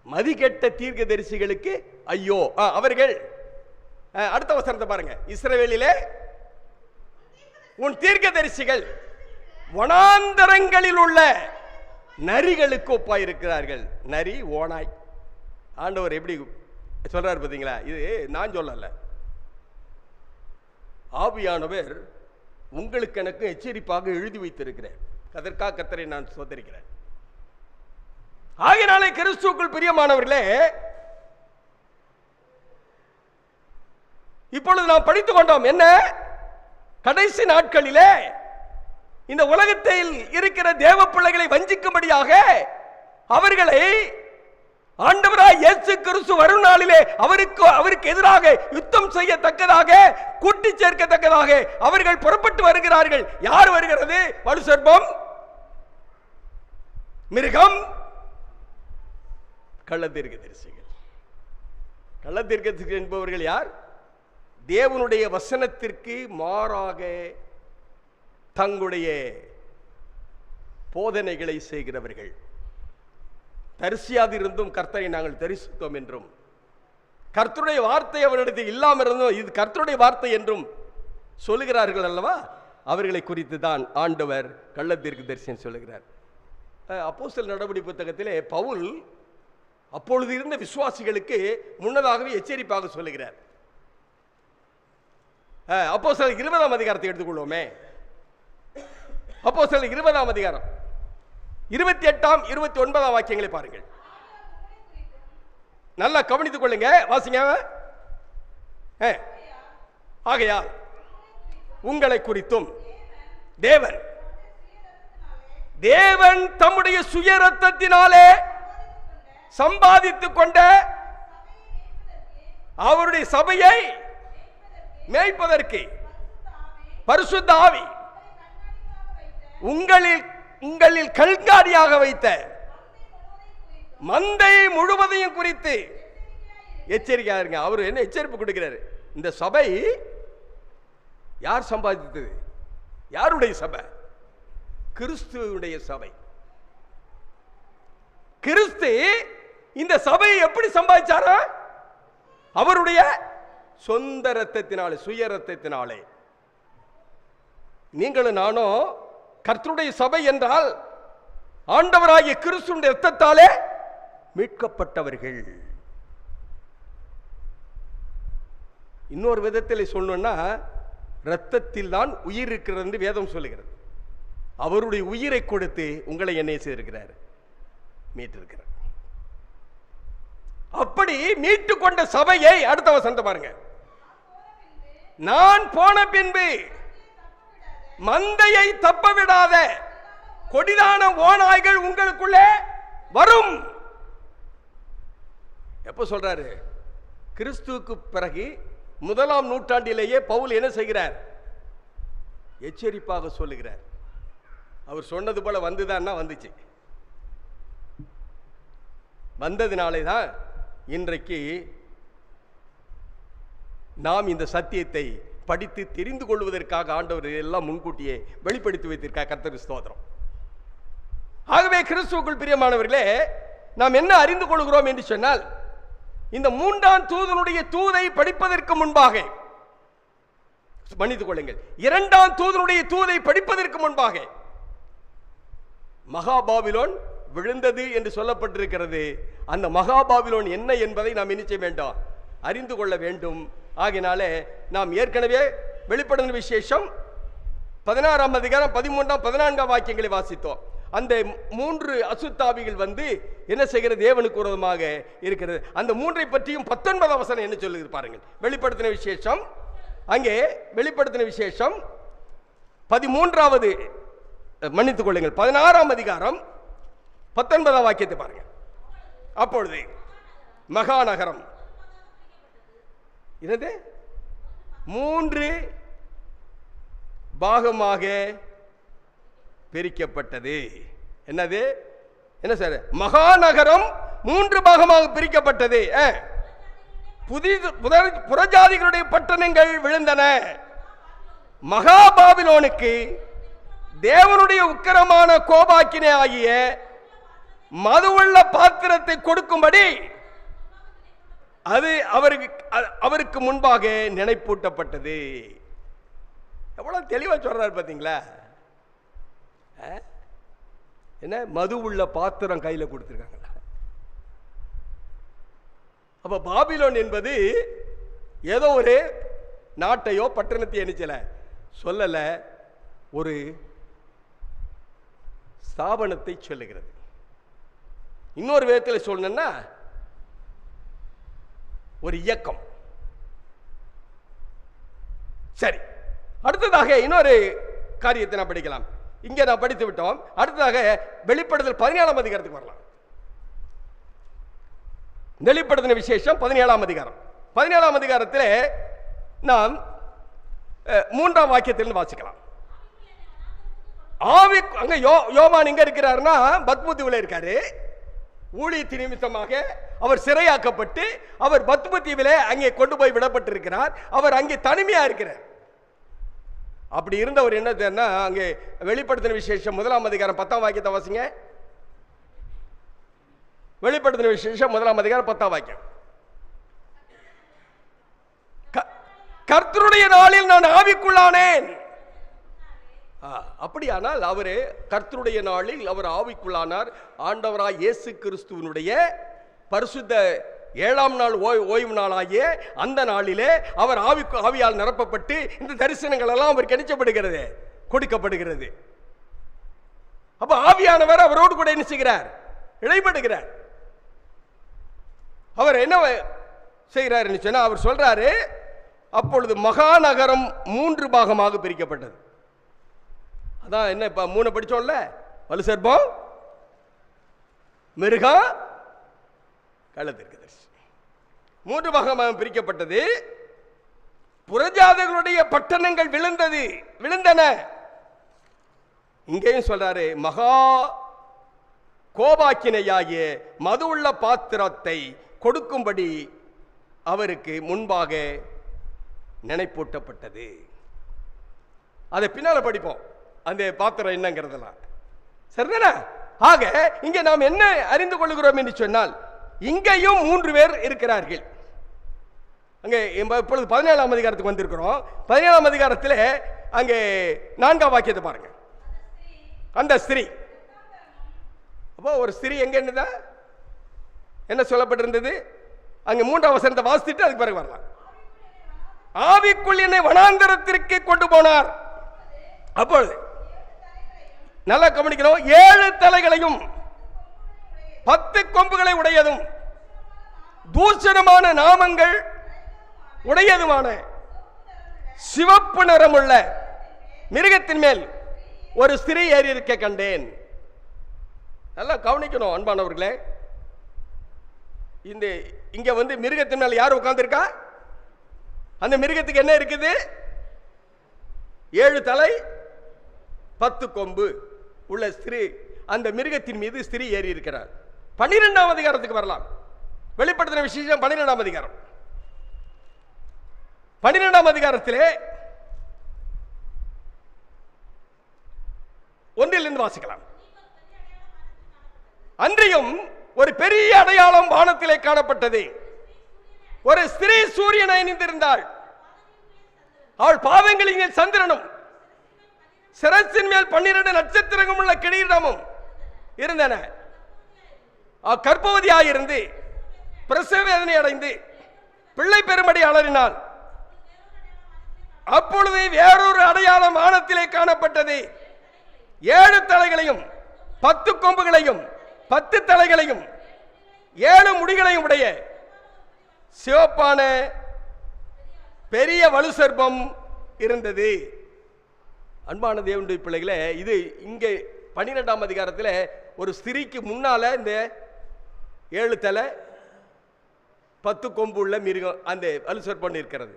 மதிகெட்ட தீர்க்கதரிசிகளுக்கு ஐயோ. அவர்கள் அடுத்த வசனத்தை பாருங்க. இஸ்ரவேலிலே உன் தீர்க்கதரிசிகள் வனாந்தரங்களில் உள்ள நரிகளுக்கு ஒப்பாயிருக்கிறார்கள். நரி, ஓனாய். ஆண்டவர் எப்படி சொல்றாரு பாத்தீங்களா? இது நான் சொல்லல, ஆவியானவர் உங்களுக்கு எனக்கு எச்சரிப்பாக எழுதி வைத்திருக்கிறேன். அதற்காக கர்த்தரை நான் சோதரிக்கிறேன். ஆகையினாலே கிறிஸ்துவுக்குள் பிரியமானவர்களே, இப்பொழுது நாம் படித்துக் கொண்டோம். என்ன? கடைசி நாட்களிலே இந்த உலகத்தில் இருக்கிற தேவ பிள்ளைகளை வஞ்சிக்கும்படியாக அவர்களை ஆண்டவராய் இயேசு கிறிஸ்து வரும் நாளிலே அவருக்கு எதிராக யுத்தம் செய்யத்தக்கதாக, கூட்டி சேர்க்கத்தக்கதாக அவர்கள் புறப்பட்டு வருகிறார்கள். யார் வருகிறது? வலு சர்ப்பம், மிருகம், கள்ளத்தீர்க்கதரிசிகள். கள்ளத்தீர்க்கதரிசிகள் என்பவர்கள் யார்? தேவனுடைய வசனத்திற்கு மாறாக தங்களுடைய போதனைகளை செய்கிறவர்கள். தரிசியாதிருந்தும் கர்த்தரை நாங்கள் தரிசித்தோம் என்றும், கர்த்தருடைய வார்த்தை அவரிடத்தில் இல்லாமல் இருந்தும் இது கர்த்தருடைய வார்த்தை என்றும் சொல்லுகிறார்கள் அல்லவா, அவர்களை குறித்து தான் ஆண்டவர் கள்ளத்தீர்க்கதரிசின்னு சொல்லுகிறார். அப்போஸ்தலர் நடபடி புத்தகத்திலே பவுல் அப்பொழுது இருந்த விசுவாசிகளுக்கு முன்னதாகவே எச்சரிப்பாக சொல்லுகிறார். அப்போஸ்தலர் 20ஆம் அதிகாரத்தை எடுத்துக்கொள்வோமே. அப்போஸ்தலர் 20ஆம் அதிகாரம் 28ஆம் 29ஆம் வாக்கியங்களை பாருங்கள். நல்லா கவனித்துக் கொள்ளுங்க, வாசிங்க. ஆகையால் உங்களை குறித்தும் தேவன் தம்முடைய சுய ரத்தத்தினாலே சம்பாதித்துக் கொண்ட அவருடைய சபையை மேய்ப்பதற்கு பரிசுத்த ஆவி உங்களில் கண்காணியாக வைத்த மந்தை முழுவதையும் குறித்து எச்சரிக்கையா இருங்க. அவர் என்ன எச்சரிப்பு கொடுக்கிறார்? இந்த சபை யார் சம்பாதித்தது? யாருடைய சபை? கிறிஸ்துவுடைய சபை. கிறிஸ்து இந்த சபையை எப்படி சம்பாதிச்சாரா? அவருடைய சொந்த ரத்தத்தினாலே, சுய ரத்தத்தினாலே. நீங்களும் நானும் கர்த்தருடைய சபை என்றால் ஆண்டவராகிய கிறிஸ்துவின் ரத்தத்தாலே மீட்கப்பட்டவர்கள். இன்னொரு விதத்தில் சொல்லணும்னா, ரத்தத்தில் தான் உயிர் இருக்கிறது என்று வேதம் சொல்லுகிறது. அவருடைய உயிரை கொடுத்து உங்களை என்ன செய்திருக்கிறார்? மீட்டிருக்கிறார். அப்படி மீட்டு கொண்ட சபையை அடுத்த வசனத்தை பாருங்க. நான் போன பின்பு மந்தையை தப்ப விடாத கொடிதான ஓநாய்கள் உங்களுக்குள்ளே வரும். எப்ப சொல்றாரு? கிறிஸ்துவுக்கு பிறகு 1ஆம் நூற்றாண்டிலேயே பவுல் என்ன செய்கிறார்? எச்சரிப்பாக சொல்லுகிறார். அவர் சொன்னது போல வந்துதான் வந்துச்சு. வந்ததினாலே தான் இன்றைக்கு நாம் இந்த சத்தியத்தை படித்து தெரிந்து கொள்வதற்காக ஆண்டவர் எல்லாம் முன்கூட்டியே வெளிப்படுத்தி வைத்திருக்கார். கர்த்தருக்கு ஸ்தோத்திரம். ஆகவே கிறிஸ்துவுக்குள் பிரியமானவர்களே, நாம் என்ன அறிந்து கொள்கிறோம் என்று சொன்னால், இந்த 3ஆம் தூதனுடைய தூதை படிப்பதற்கு முன்பாக, மன்னித்துக் கொள்ளுங்கள், 2ஆம் தூதனுடைய தூதை படிப்பதற்கு முன்பாக மகாபாபிலோன் விழுந்தது என்று சொல்லப்பட்டிருக்கிறது. அந்த மகாபாபிலோன் என்ன என்பதை நாம் என்ன செய்ய வேண்டும்? அறிந்து கொள்ள வேண்டும். ஆகினாலே நாம் ஏற்கனவே வெளிப்படுத்தின விசேஷம் 16ஆம் அதிகாரம் 13ஆம் 14ஆம் வாக்கியங்களை வாசித்தோம். அந்த 3 அசுத்தாவிகள் என்ன செய்கிறது? தேவனுக்கு விரோதமாக இருக்கிறது. அந்த 3ஐ பற்றியும் 19ஆம் வசனம் என்ன சொல்லுது பாருங்கள். வெளிப்படுத்தின விசேஷம், அங்கே வெளிப்படுத்தின விசேஷம் 13வது, மன்னித்துக் கொள்ளுங்கள், 16ஆம் அதிகாரம் 19ஆம் வாக்கியத்தை பாருங்க. அப்பொழுது மகாநகரம் என்னது? 3 பாகமாக பிரிக்கப்பட்டது. என்னது? என்ன சார்? மகாநகரம் 3 பாகமாக பிரிக்கப்பட்டது. புறஜாதிகளுடைய பட்டணங்கள் விழுந்தன. மகாபாபிலோனுக்கு தேவனுடைய உக்கிரமான கோபாக்கினை ஆகிய மதுவுள்ள பாத்திரத்தை கொடுக்கும்படி அது அவருக்கு முன்பாக நினைப்பூட்டப்பட்டது. எவ்வளவு தெளிவா சொல்றாரு பாத்தீங்களா? என்ன? மது உள்ள பாத்திரம் கையில கொடுத்திருக்காங்க. அப்ப பாபிலோன் என்பது ஏதோ ஒரு நாட்டையோ பட்டணத்தை நினைச்சல சொல்லல, ஒரு ஸ்தாபனத்தை சொல்லுகிறது. இன்னொரு விதத்தில் சொல்லணும்னா ஒரு இயக்கம். சரி, அடுத்ததாக இன்னொரு காரியத்தை நான் படிக்கலாம். இங்கே நான் படித்து விட்டோம். அடுத்ததாக வெளிப்படுத்தல் 17ஆம் அதிகாரத்துக்கு வரலாம். வெளிப்படுத்தின விசேஷம் 17ஆம் அதிகாரம். 17ஆம் அதிகாரத்தில் நாம் 3ஆம் வாக்கியத்திலிருந்து வாசிக்கலாம். ஆவி அங்க யோவான் எங்க இருக்கிறார்னா பத்மதீவுல இருக்காரு. ஊழியத்தின் நிமித்தமாக அவர் சிறையாக்கப்பட்டு அவர் பத்மதீவிலே அங்கே கொண்டு போய் விடப்பட்டிருக்கிறார். அவர் அங்கே தனிமையா இருக்கிறார். அப்படி இருந்தவர் என்ன அங்கே வெளிப்படுத்தின விசேஷம் 1ஆம் அதிகாரம் 10ஆம் வாக்கியத்தை வாசிங்க. வெளிப்படுத்தின விசேஷம் 1ஆம் அதிகாரம் 10ஆம் வாக்கியம். கர்த்தருடைய நாளில் நான் ஆவிக்குள்ளானேன். அப்படியானால் அவரு கர்த்தருடைய நாளில் அவர் ஆவிக்குள்ளானார். ஆண்டவராய் இயேசு கிறிஸ்துவனுடைய பரிசுத்த 7ஆம் நாள் ஓய்வு நாளாகிய அந்த நாளிலே அவர் ஆவியால் நிரப்பப்பட்டு இந்த தரிசனங்கள் எல்லாம் அவருக்கு கிடைக்கப்படுகிறது, கொடுக்கப்படுகிறது. அப்ப ஆவியானவர் அவரோடு கூட என்ன செய்கிறார்? இடைப்படுகிறார். அவர் என்ன செய்கிறார் சொன்னா, அவர் சொல்றாரு, அப்பொழுது மகாநகரம் 3 பாகமாக பிரிக்கப்பட்டது. அதான் என்ன இப்ப 3 படிச்சோம்ல, வலுசர்ப்பம், மிருகம், கள்ளத்தீர்க்கதரிசி. 3 பாகமாக பிரிக்கப்பட்டது. புறஜாதிகளுடைய பட்டணங்கள் விழுந்தன. இங்கேயும் சொல்றாரு, மகா கோபாக்கினையாகிய மது உள்ள பாத்திரத்தை கொடுக்கும்படி அவருக்கு முன்பாக நினைப்பூட்டப்பட்டது. அதை பின்னால படிப்போம், அந்த பாத்திரம் என்னங்கிறதெல்லாம். சரிதானே? ஆக இங்கே நாம் என்ன அறிந்து கொள்கிறோம் என்று சொன்னால், இங்கேயும் 3 பேர் இருக்கிறார்கள். அங்கே இப்பொழுது 17ஆம் அதிகாரத்துக்கு வந்திருக்கிறோம். 17ஆம் அதிகாரத்தில் அங்கே 4ஆம் வாக்கியத்தை பாருங்க. அந்த ஸ்திரீ, அப்போ ஒரு ஸ்திரீ எங்க என்ன சொல்லப்பட்டிருந்தது? அங்கே 3ஆம் வசனத்தை வாசித்துட்டு அதுக்கு பிறகு வரலாம். ஆவிக்குள் என்னை வனாந்தரத்திற்கு கொண்டு போனார். அப்பொழுது நல்லா கவனிக்கணும், 7 தலைகளையும் 10 கொம்புகளை உடையதும் தூஷணமான நாமங்கள் உடையதுமான சிவப்பு நிறமுள்ள மிருகத்தின் மேல் ஒரு ஸ்திரீ ஏறி இருக்க கண்டேன். நல்லா கவனிக்கணும் அன்பானவர்களே. இங்க மிருகத்தின் மேல் யார் உட்கார்ந்திருக்கா? அந்த மிருகத்துக்கு என்ன இருக்குது? 7 தலை 10 கொம்பு உள்ள ஸ்திரீ, அந்த மிருகத்தின் மீது ஸ்திரீ ஏறி இருக்கிறார். 12ஆம் அதிகாரத்துக்கு வரலாம். வெளிப்படுத்தின விசேஷம் 12ஆம் அதிகாரம். 12ஆம் அதிகாரத்திலே 1 வாசிக்கலாம். அன்றியும் ஒரு பெரிய அடையாளம் வானத்திலே காணப்பட்டது. ஒரு ஸ்திரீ சூரியனை அணிந்திருந்தாள். அவள் பாதங்களில் சந்திரனும் சிரசின் மேல் 12 நட்சத்திரங்களும் உள்ள கிரீடமும் இருந்தன. கர்ப்பவதியாயிருந்து பிரசவ வேதனை அடைந்து பிள்ளை பெறும்படி அலறினாள். அப்பொழுது வேறொரு அடையாளம் வானத்திலே காணப்பட்டது. 7 தலைகளையும் 10 கொம்புகளையும் 10 தலைகளையும் 7 முடிகளையும் உடைய சிவப்பான பெரிய வலுசர்ப்பம் இருந்தது. அன்பான தேவனுடைய பிள்ளைகளே, இது இங்கே 12ஆம் அதிகாரத்தில் ஒரு ஸ்திரீக்கு முன்னால இந்த 7 தலை 10 கொம்பு உள்ள மிருகம், அந்த வலுசர்ப்பம் இருக்கிறது.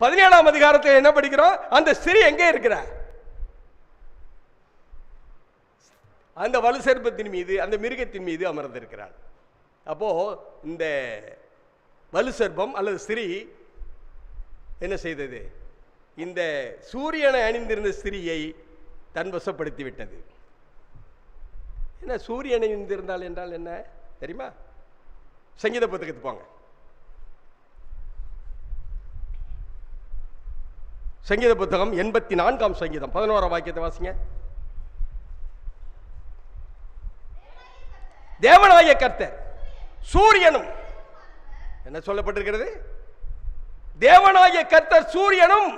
17ஆம் அதிகாரத்தில் என்ன படிக்கிறோம்? அந்த ஸ்திரீ எங்கே இருக்கிறார்? அந்த வலுசர்ப்பத்தின் மீது, அந்த மிருகத்தின் மீது அமர்ந்திருக்கிறார். அப்போ இந்த வலுசர்ப்பம் அல்லது ஸ்திரீ என்ன செய்தது? இந்த சூரியனை அணிந்திருந்த ஸ்திரீயை தன் வசப்படுத்தி விட்டது. என்ன சூரியனை அணிந்திருந்தால் என்றால் என்ன தெரியுமா? சங்கீத புத்தகத்துக்கு போங்க. சங்கீத புத்தகம் 84ஆம் சங்கீதம் 11ஆம் வாக்கியத்தை வாசிங்க. தேவனாய கர்த்தர் சூரியனும், என்ன சொல்லப்பட்டிருக்கிறது? தேவனாய கர்த்தர் சூரியனும்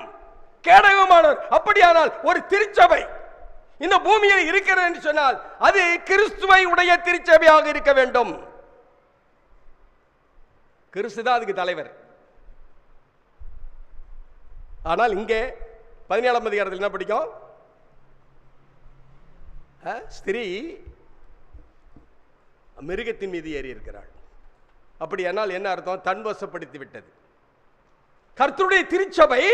கேடகமானவர். அப்படியானால் ஒரு திருச்சபை இந்த பூமியில் இருக்கிறது என்று சொன்னால் அது கிறிஸ்துவை உடைய திருச்சபையாக இருக்க வேண்டும். கிறிஸ்து தான் அதுக்கு தலைவர். ஆனால் இங்கே 17ஆம் அதிகாரத்தில் என்ன படிக்கும்? ஸ்திரீ மிருகத்தின் மீது ஏறி இருக்கிறாள். அப்படியானால் என்ன அர்த்தம்? தன்வசப்படுத்தி விட்டது. கர்த்தருடைய திருச்சபை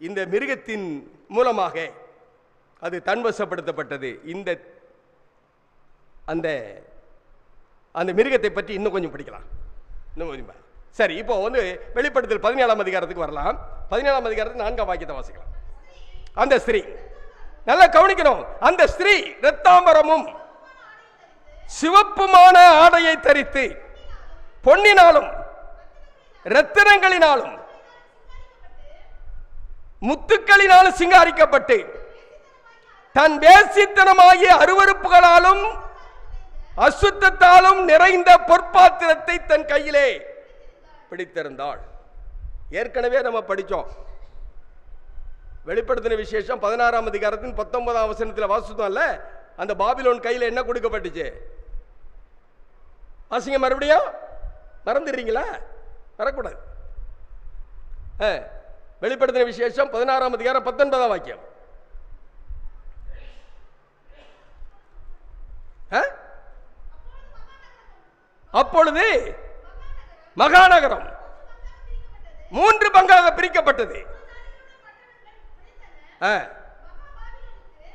இந்த மிருகத்தின் மூலமாக அது தன்வசப்படுத்தப்பட்டது. அந்த மிருகத்தை பற்றி இன்னும் கொஞ்சம் படிக்கலாம். இன்னும் கொஞ்சம் சரி, இப்போ வெளிப்படுத்தல் 17ஆம் அதிகாரத்துக்கு வரலாம். 17ஆம் அதிகாரத்துக்கு 4ஆம் வாக்கியத்தை வாசிக்கலாம். அந்த ஸ்திரீ, நல்லா கவனிக்கணும், அந்த ஸ்திரீ இரத்தாம்பரமும் சிவப்புமான ஆடையை தரித்து பொன்னினாலும் இரத்தினங்களினாலும் முத்துக்களினாலும் சிங்காரிக்கப்பட்டு தன் வேசித்தனமாகிய அருவருப்புகளாலும் அசுத்தத்தாலும் நிறைந்த பொற்பாத்திரத்தை தன் கையிலே பிடித்திருந்தாள். ஏற்கனவே நம்ம படித்தோம். வெளிப்படுத்தின விசேஷம் 16ஆம் அதிகாரத்தின் 19ஆம் வசனத்தில் வாசித்தோம்ல. அந்த பாபிலோன் கையில் என்ன கொடுக்கப்பட்டுச்சு? வாசிங்க மறுபடியும். மறந்துடுறீங்களா? வரக்கூடாது. வெளிப்படுத்தின விசேஷம் 16ஆம் அதிகாரம் 19ஆம் வாக்கியம். அப்பொழுது மகாநகரம் 3 பங்காக பிரிக்கப்பட்டது.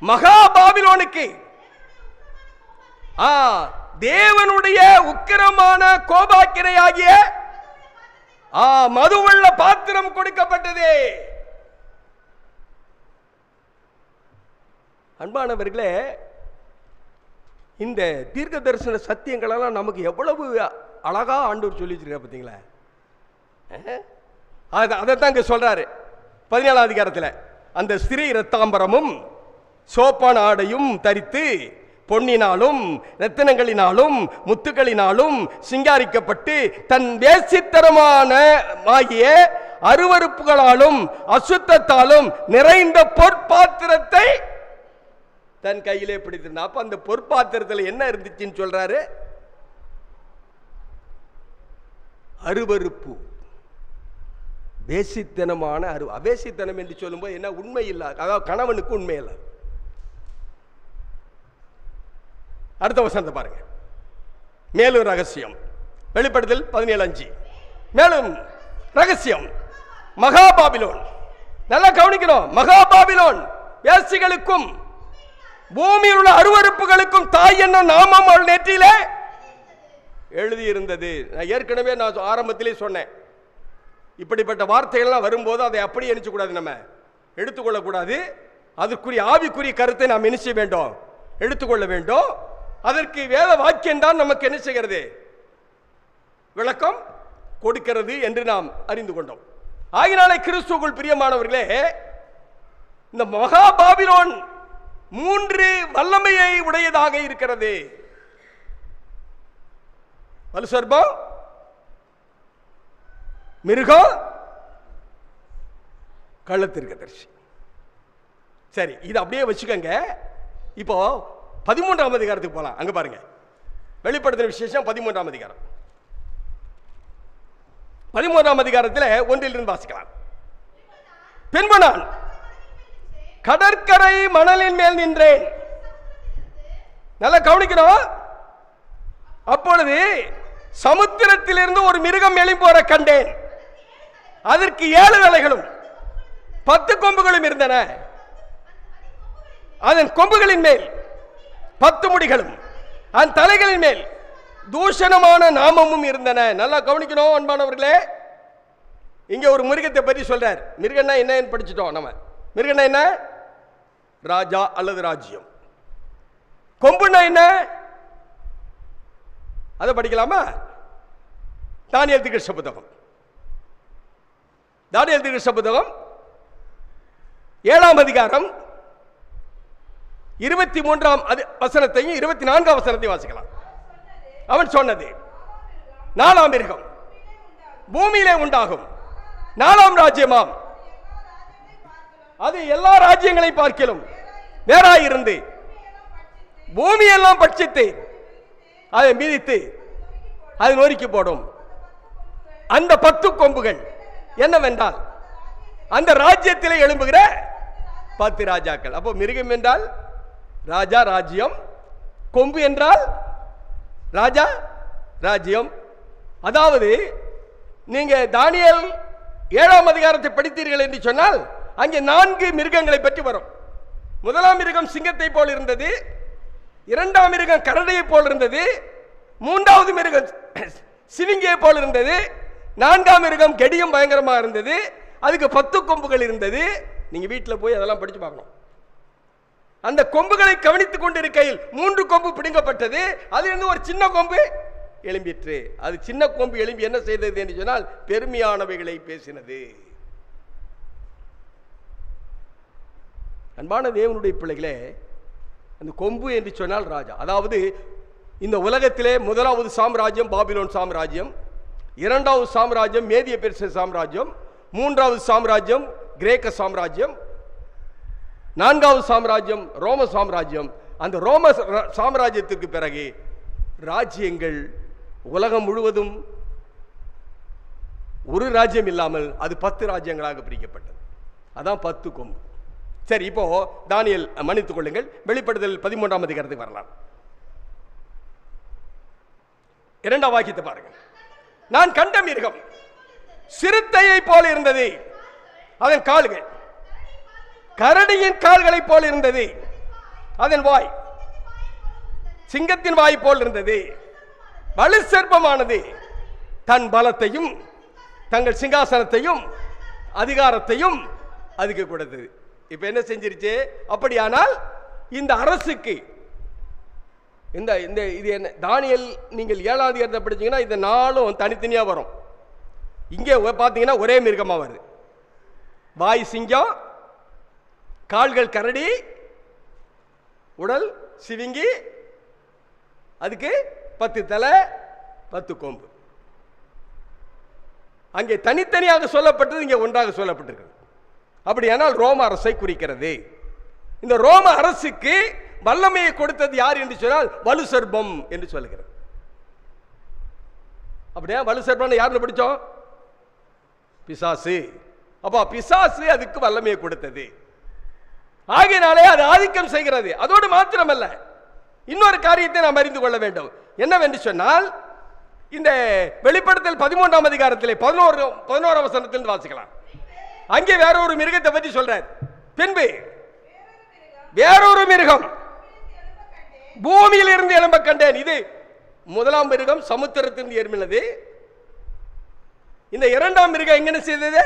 மகா பாபிலோனுக்கு தேவனுடைய உக்கிரமான கோபாக்கினையாகிய மதுவுள்ள பாத்திரம் கொடுக்கப்பட்டது. அன்பானவர்களே, இந்த தீர்க்க தரிசன சத்தியங்கள் எல்லாம் நமக்கு எவ்வளவு அழகா ஆண்டவர் சொல்லி வச்சிருக்க பார்த்தீங்களா? அதைத்தான் இங்க சொல்றாரு 17ஆம் அதிகாரத்தில். அந்த ஸ்திரீ இரத்தாம்பரமும் சோப்பான ஆடையும் தரித்து பொன்னினாலும் இரத்தினங்களினாலும் முத்துக்களினாலும் சிங்காரிக்கப்பட்டு தன் வேசித்தனமான ஆகிய அருவருப்புகளாலும் அசுத்தத்தாலும் நிறைந்த பொற்பாத்திரத்தை தன் கையிலே பிடித்திருந்தா. அப்ப அந்த பொற்பாத்திரத்தில் என்ன இருந்துச்சுன்னு சொல்றாரு? அருவருப்பு, வேசித்தனமான அவேசித்தனம் என்று சொல்லும்போது என்ன? உண்மை இல்லை, அதாவது கணவனுக்கு உண்மை இல்லை. அடுத்த வசனத்தை பாருங்க. மேலும் ரகசியம், வெளிப்படுத்தல் 17:5. மேலும் ரகசியம், மகா பாபிலோன். நல்லா கவனிக்கணும். மகா பாபிலோன் வேசிகளுக்கும் பூமியில் உள்ள அருவருப்புகளுக்கும் தாய் என்ன நாமம் அவள் நெற்றியிலே எழுதியிருந்தது. நான் ஏற்கனவே ஆரம்பத்திலே சொன்னேன், இப்படிப்பட்ட வார்த்தைகள்லாம் வரும்போது அதை அப்படி எண்ணிச்சு கூடாது, நம்ம எடுத்துக்கொள்ளக்கூடாது. அதற்குரிய ஆவிக்குரிய கருத்தை நாம் என்ன செய்ய வேண்டும்? எடுத்துக்கொள்ள வேண்டும். அதற்கு வேத வாக்கியம் தான் நமக்கு என்ன செய்கிறது? விளக்கம் கொடுக்கிறது என்று நாம் அறிந்து கொண்டோம். ஆகினாலே கிறிஸ்துவுக்குள் பிரியமானவர்களே, இந்த மகா பாபிலோன் 3 வல்லமையை உடையதாக இருக்கிறது. வலுசர்பம், மிருகம், கள்ளத்தீர்க்கதரிசி. சரி, இது அப்படியே வச்சுக்கோங்க. இப்போ 13ஆம் அதிகாரத்துக்கு போலாம். அங்க பாருங்க, வெளிப்படுத்தின விசேஷம் 13ஆம் அதிகாரம். 13ஆம் அதிகாரத்தில் 1 வாசிக்கலாம். பின்பு நான் கடற்கரை மணலின் மேல் நின்றேன். நல்லா கவனிக்கணும். அப்பொழுது சமுத்திரத்திலிருந்து ஒரு மிருகம் எழும்போற கண்டேன். அதற்கு 7 தலைகளும் 10 கொம்புகளும் இருந்தன. அதன் கொம்புகளின் மேல் 10 முடிகளும் அதன் தலைகளின் மேல் தூஷணமான நாமமும் இருந்தன. நல்லா கவனிக்கணும் அன்பானவர்களே. இங்க ஒரு மிருகத்தை பற்றி சொல்றார். மிருகன்னா என்ன படிச்சுட்டோம் நம்ம. மிருகன்னா என்ன? ராஜா அல்லது ராஜ்யம். கொம்புன்னா என்ன? அதை படிக்கலாமா? தானியேல் தீர்க்கதரிசி புத்தகம், தானியேல் தீர்க்கதரிசி புத்தகம் 7ஆம் அதிகாரம் 23ஆம் வசனத்தையும் 24ஆம் வசனத்தையும் வாசிக்கலாம். அவன் சொன்னது, 4ஆம் மிருகம் பூமியிலே உண்டாகும் 4ஆம் ராஜ்யமாம். அது எல்லா ராஜ்யங்களை பார்க்கிலும் வேறாயிருந்து பூமியெல்லாம் பட்சித்து அதை மீதித்து அதை நொறுக்கி போடும். அந்த 10 கொம்புகள் என்னவென்றால் அந்த ராஜ்யத்திலே எழும்புகிற 10 ராஜாக்கள். அப்போ மிருகம் என்றால் ராஜா, ராஜ்யம். கொம்பு என்றால் ராஜா, ராஜ்யம். அதாவது நீங்க தானியேல் 7ஆம் அதிகாரத்தை படித்தீர்கள் என்று சொன்னால் அங்கே 4 மிருகங்களை பற்றி வரும். 1ஆம் மிருகம் சிங்கத்தை போல் இருந்தது, 2ஆம் மிருகம் கரடியை போல் இருந்தது, 3வது மிருகம் சிவிங்கியை போல் இருந்தது, 4ஆம் மிருகம் கெடியும் பயங்கரமா இருந்தது. அதுக்கு 10 கொம்புகள் இருந்தது. நீங்க வீட்டில் போய் அதெல்லாம் படிச்சு பார்க்கணும். அந்த கொம்புகளை கவனித்துக் கொண்டிருக்கையில் 3 கொம்பு பிடுங்கப்பட்டது. அதிலிருந்து ஒரு சின்ன கொம்பு எழும்பிற்று. அது சின்ன கொம்பு எழும்பி என்ன செய்தது என்று சொன்னால் பெருமையானவைகளை பேசினது. அன்பான தேவனுடைய பிள்ளைகளே, அந்த கொம்பு என்று சொன்னால் ராஜா. அதாவது இந்த உலகத்திலே முதலாவது சாம்ராஜ்யம் பாபிலோன் சாம்ராஜ்யம், 2வது சாம்ராஜ்யம் மேதிய பெர்சிய சாம்ராஜ்யம், 3வது சாம்ராஜ்யம் கிரேக்க சாம்ராஜ்யம், 4வது சாம்ராஜ்யம் ரோம சாம்ராஜ்யம். அந்த ரோம சாம்ராஜ்யத்திற்கு பிறகு ராஜ்யங்கள் உலகம் முழுவதும் ஒரு ராஜ்யம் இல்லாமல் அது 10 ராஜ்யங்களாக பிரிக்கப்பட்டது. அதான் 10 கொம்பு. சரி, இப்போ தானியேல் மன்னித்துக் கொள்ளுங்கள், வெளிப்படுத்தல் 13ஆம் அதிகாரத்துக்கு வரலாம். 2ஆம் வாக்கியத்தை பாருங்க. நான் கண்ட மிருகம் சிறுத்தையை போல இருந்தது. அதன் கால்கள் கரடியின் கால்களை போல இருந்தது. அதன் வாய் சிங்கத்தின் வாய் போல் இருந்தது. வலு சர்ப்பமானது தன் பலத்தையும் தங்கள் சிங்காசனத்தையும் அதிகாரத்தையும் அதுக்கு கொடுத்தது. இப்ப என்ன செஞ்சிருச்சு? அப்படியானால் இந்த அரசுக்கு இந்த இந்த இது என்ன தானியேல் நீங்கள் 7ஆம் அதிகாரத்தை படிச்சீங்கன்னா இந்த 4ம் தனித்தனியா வரும். இங்கே பார்த்தீங்கன்னா ஒரே மிருகமா வருது. வாய் சிங்கம், கால்கள் கரடி, உடல் சிவிங்கி, அதுக்கு 10 தலை 10 கொம்பு. அங்கே தனித்தனியாக சொல்லப்பட்டது, இங்கே ஒன்றாக சொல்லப்பட்டிருக்கிறது. அப்படியானால் ரோம அரசை குறிக்கிறது. இந்த ரோம அரசுக்கு வல்லமையை கொடுத்தது யார் என்று சொன்னால் வலு சர்ப்பம் என்று சொல்லுகிறது. அப்படியா? வலு சர்ப்பம் யாருன்னு படிச்சோம்? பிசாசு. அப்ப பிசாசு அதுக்கு வல்லமையை கொடுத்தது. ஆகையினாலே அது ஆதிக்கம் செய்கிறது. அதோடு மாத்திரமல்ல, இன்னொரு காரியத்தை நாம் அறிந்து கொள்ள வேண்டும். என்னவென்று சொன்னால், இந்த வெளிப்படுத்தல் 13ஆம் அதிகாரத்திலே 11 வசனத்தில் வாசிக்கலாம். அங்கே வேற ஒரு மிருகத்தை பற்றி சொல்றார். பின்பு வேறொரு மிருகம் பூமியில் இருந்து எழும்ப கண்டேன். இது முதலாம் மிருகம் சமுத்திரத்திலிருந்து எழும்பினது. இந்த 2ஆம் மிருகம் எங்க செய்தது?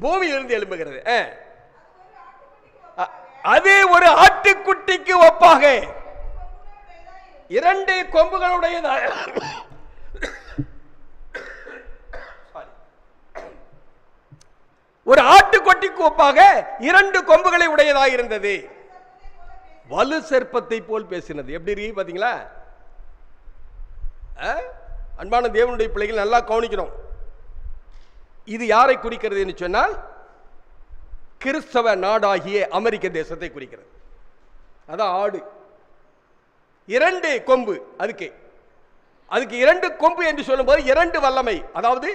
பூமியிலிருந்து எழும்புகிறது. அது ஒரு ஆட்டுக்குட்டிக்கு ஒப்பாக 2 கொம்புகளுடையதாக ஒரு ஆட்டுக்குட்டிக்கு ஒப்பாக 2 கொம்புகளை உடையதாக இருந்தது. வலு சர்ப்பத்தை போல் பேசினது. எப்படி இருக்கு பாத்தீங்களா? அன்பான தேவனுடைய பிள்ளைகள் நல்லா கவனிக்கணும். இது யாரை குறிக்கிறது என்று சொன்னால் கிறிஸ்தவ நாடாகிய அமெரிக்க தேசத்தை குறிக்கிறது. அதான் ஆடு 2 கொம்பு. அதுக்கு 2 கொம்பு என்று சொல்லும்போது 2 வல்லமை. அதாவது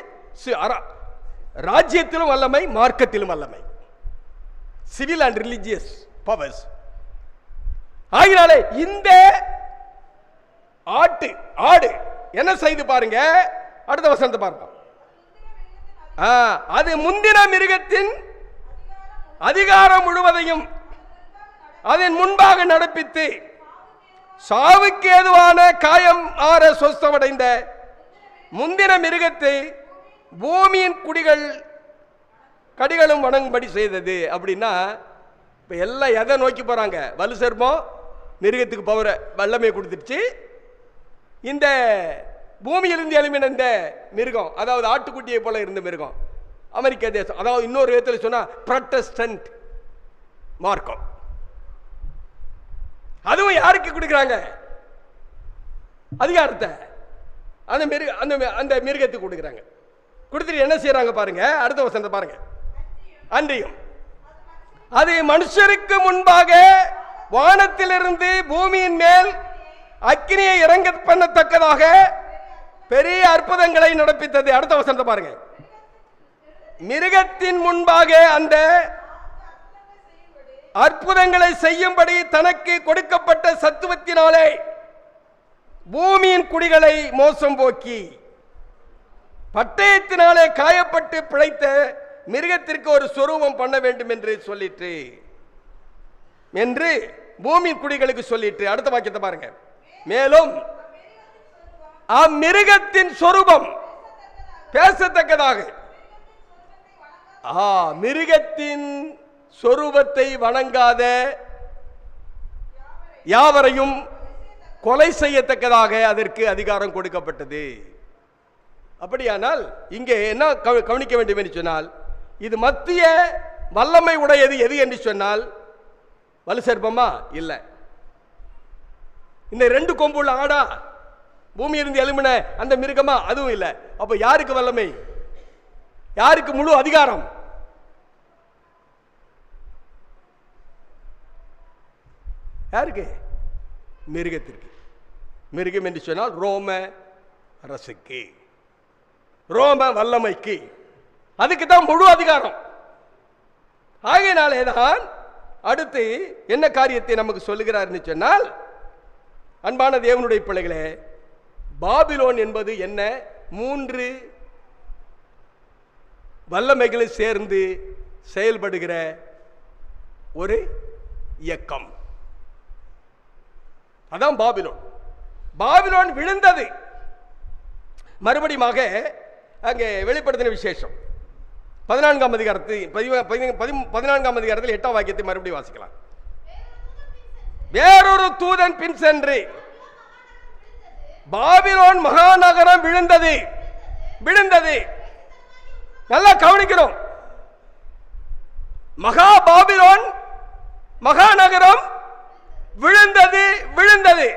ராஜ்யத்திலும் வல்லமை, மார்க்கத்திலும் வல்லமை, சிவில் அண்ட் ரிலிஜியஸ் பவர்ஸ். ஆகினாலே இந்த ஆடு என்ன செய்து பாருங்க, அடுத்த வசனத்தை பாருங்க. அது முந்தின மிருகத்தின் அதிகாரம் முழுவதையும் அதன் முன்பாக நடப்பித்து சாவுக்கு ஏதுவான காயம் ஆற சொஸ்தமடைந்த முந்தின மிருகத்தை பூமியின் கடிகளும் வணங்கும்படி செய்தது. அப்படின்னா இப்ப எல்லாம் எதை நோக்கி போறாங்க? வலு சர்ப்பம் மிருகத்துக்கு பவர வல்லமை கொடுத்துருச்சு. இந்த பூமியிலிருந்து எழுப்பின இந்த மிருகம், அதாவது ஆட்டுக்குட்டியை போல இருந்த மிருகம் அமெரிக்க தேசம். அதாவது இன்னொரு விதத்தில் சொன்னா புராட்டஸ்டன்ட் மார்க்கம். அதுவும் யாருக்கு கொடுக்குறாங்க அதிகாரத்தை? அந்த மிருகத்துக்கு கொடுக்குறாங்க. கொடுத்துட்டு என்ன செய்யறாங்க பாருங்க, அடுத்த வசனத்தை பாருங்க. அன்றியும் அது மனுஷருக்கு முன்பாக வானத்திலிருந்து பூமியின் மேல் அக்கினியை இறங்க பண்ணத்தக்கதாக பெரிய அற்புதங்களை நடப்பித்தது. அடுத்த வசனத்தை பாருங்க. மிருகத்தின் முன்பாக அந்த அற்புதங்களை செய்யும்படி தனக்கு கொடுக்கப்பட்ட சத்துவத்தினாலே பூமியின் குடிகளை மோசம் போக்கி பட்டயத்தினாலே காயப்பட்டு பிழைத்த மிருகத்திற்கு ஒரு சொரூபம் பண்ண வேண்டும் என்று சொல்லிட்டு பூமியின் குடிகளுக்கு சொல்லிட்டு. அடுத்த வாக்கியத்தை பாருங்க. மேலும் அம்மிருகத்தின் சொரூபம் பேசத்தக்கதாக, மிருகத்தின் சொரூபத்தை வணங்காத யாவரையும் கொலை செய்யத்தக்கதாக அதற்கு அதிகாரம் கொடுக்கப்பட்டது. அப்படியானால் இங்கே என்ன கவனிக்க வேண்டும் என்று சொன்னால், இது மத்திய வல்லமை உடையது எது என்று சொன்னால் வலு சர்ப்பமா இல்லை, இந்த 2 கொம்புள்ள ஆடா, பூமியிலிருந்து எழும்பின அந்த மிருகமா, அதுவும் இல்லை. அப்ப யாருக்கு வல்லமை, யாருக்கு முழு அதிகாரம்? யாருக்கு? மிருகத்திற்கு. மிருகம் என்று சொன்னால் ரோம அரசுக்கு, ரோம வல்லமைக்கு, அதுக்கு தான் முழு அதிகாரம். ஆகையினாலேதான் அடுத்து என்ன காரியத்தை நமக்கு சொல்லுகிறார் சொன்னால், அன்பான தேவனுடைய பிள்ளைகளே, பாபிலோன் என்பது என்ன? 3 வல்லமைகளை சேர்ந்து செயல்படுகிற ஒரு இயக்கம். அதான் பாபிலோன். பாபிலோன் விழுந்தது. மறுபடியும் அங்கே வெளிப்படுத்தின விசேஷம் 14ஆம் அதிகாரத்தில் 14ஆம் அதிகாரத்தில் 8ஆம் வாக்கியத்தை மறுபடியும் வாசிக்கலாம். வேறொரு தூதன் பின் சென்று, பாபிலோன் மகாநகரம் விழுந்தது. விழுந்தது. நல்லா கவனிக்கணும். மகா பாபிலோன் மகாநகரம் விழுந்தது. விழுந்தது.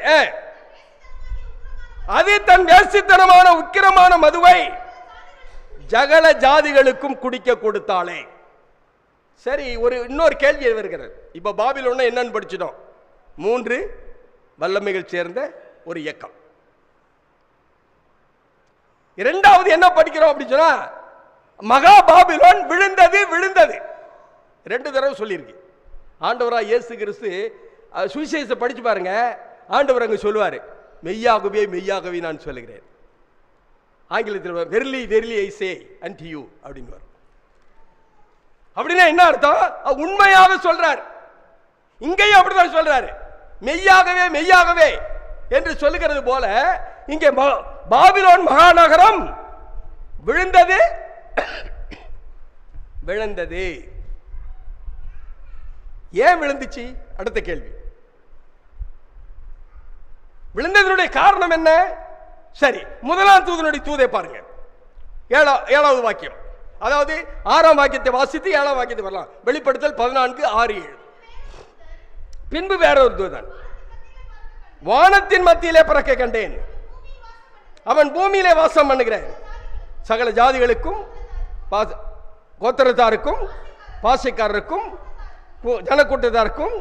அது தன் வேசித்தனமான உக்கிரமான மதுவை ஜகல ஜாதிகளுக்கும் குடிக்க கொடுத்தாளே. சரி, இன்னொரு கேள்வி வருகிறது. இப்ப பாபிலோன் என்னன்னு படிச்சிட்டோம், 3 வல்லமைகள் சேர்ந்த ஒரு இயக்கம். இரண்டாவது என்ன படிக்கிறோம் அப்படி சொன்னா, மகா பாபிலோன் விழுந்தது. விழுந்தது 2 தடவை சொல்லியிருக்கு. ஆண்டவராய் இயேசு கிறிஸ்து சுவிசேஷத்தை படிச்சு பாருங்க. ஆண்டவர் அங்க சொல்லுவாரு, மெய்யாகவே மெய்யாகவே நான் சொல்லுகிறேன். ஆங்கிலத்தில் வெர்லி வெர்லி ஐ சே அன்டு யூ அப்படின்னு வரும். அப்படின்னா என்ன அர்த்தம்? உண்மையாக சொல்றார். இங்கேயும் அப்படிதான் சொல்றாரு, மெய்யாகவே மெய்யாகவே என்று சொல்லுகிறது போல இங்கே பாபிலோன் மகாநகரம் விழுந்தது. விழுந்தது. ஏன் விழுந்துச்சு? அடுத்த கேள்வி. விழுந்ததனுடைய காரணம் என்ன? சரி, முதலாம் தூதனுடைய தூதை பாருங்க. 7வது வாக்கியம், அதாவது 6ஆம் வாக்கியத்தை வாசித்து 7ஆம் வாக்கியத்தை வரலாம். வெளிப்படுத்தல் 14:6-7. பின்பு வேறொரு தூதன் வானத்தின் மத்தியிலே பறக்க கண்டேன். அவன் பூமியிலே வாசம் பண்ணுகிறேன் சகல ஜாதிகளுக்கும், கோத்திரத்தாருக்கும், பாசைக்காரருக்கும், ஜனக்கூட்டத்தாருக்கும்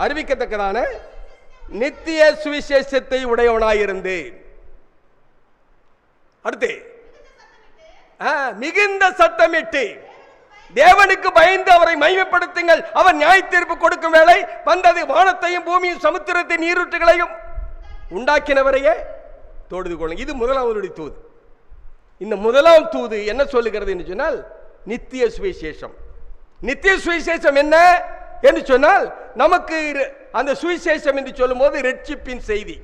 அறிவிக்கத்தக்கதான நித்திய சுவிசேஷத்தை உடையவனாயிருந்து. அடுத்து மிகுந்த சத்தமிட்டு தேவனுக்கு பயந்து அவரை மகிமைப்படுத்துங்கள், அவர் நியாய தீர்ப்பு கொடுக்கும் வேளை வந்தது. வானத்தையும் பூமியும் சமுத்திரத்தின் நீரூற்றுகளையும் உண்டாக்கினவரையே தொழுது கொள்ளுங்க. இது முதலாவது தூது. இந்த முதலாம் தூது என்ன சொல்லுகிறது என்று சொன்னால், நித்திய சுவிசேஷம். நித்திய சுவிசேஷம் என்ன என்று சொன்னால், நமக்கு அந்த சுவிசேஷம் என்று சொல்லும் போது ரட்சிப்பின் செய்தி.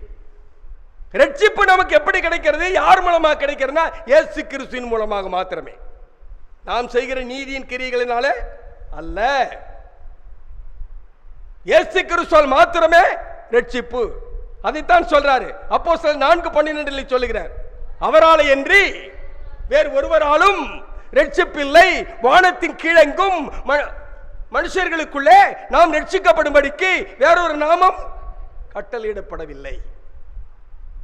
ரட்சிப்பு நமக்கு எப்படி கிடைக்கிறது? யார் மூலமாக கிடைக்கிறதுனா, இயேசு கிறிஸ்துவின் மூலமாக மாத்திரமே. நாம் செய்கிற நீதியின் கிரியைகளினாலே அல்ல, இயேசு கிறிஸ்துவால் மாத்திரமே ரட்சிப்பு. அதைத்தான் சொல்றாரு அப்போஸ்தலர் 4:12 சொல்லுகிறார், அவராலே அன்றி வேறு ஒருவராலும் ரட்சிப்பில்லை, வானத்தின் கீழெங்கும் மனுஷர்களுக்குள்ளே நாம் ரட்சிக்கப்படும்படிக்கு வேறொரு நாமம் கட்டளையிடப்படவில்லை.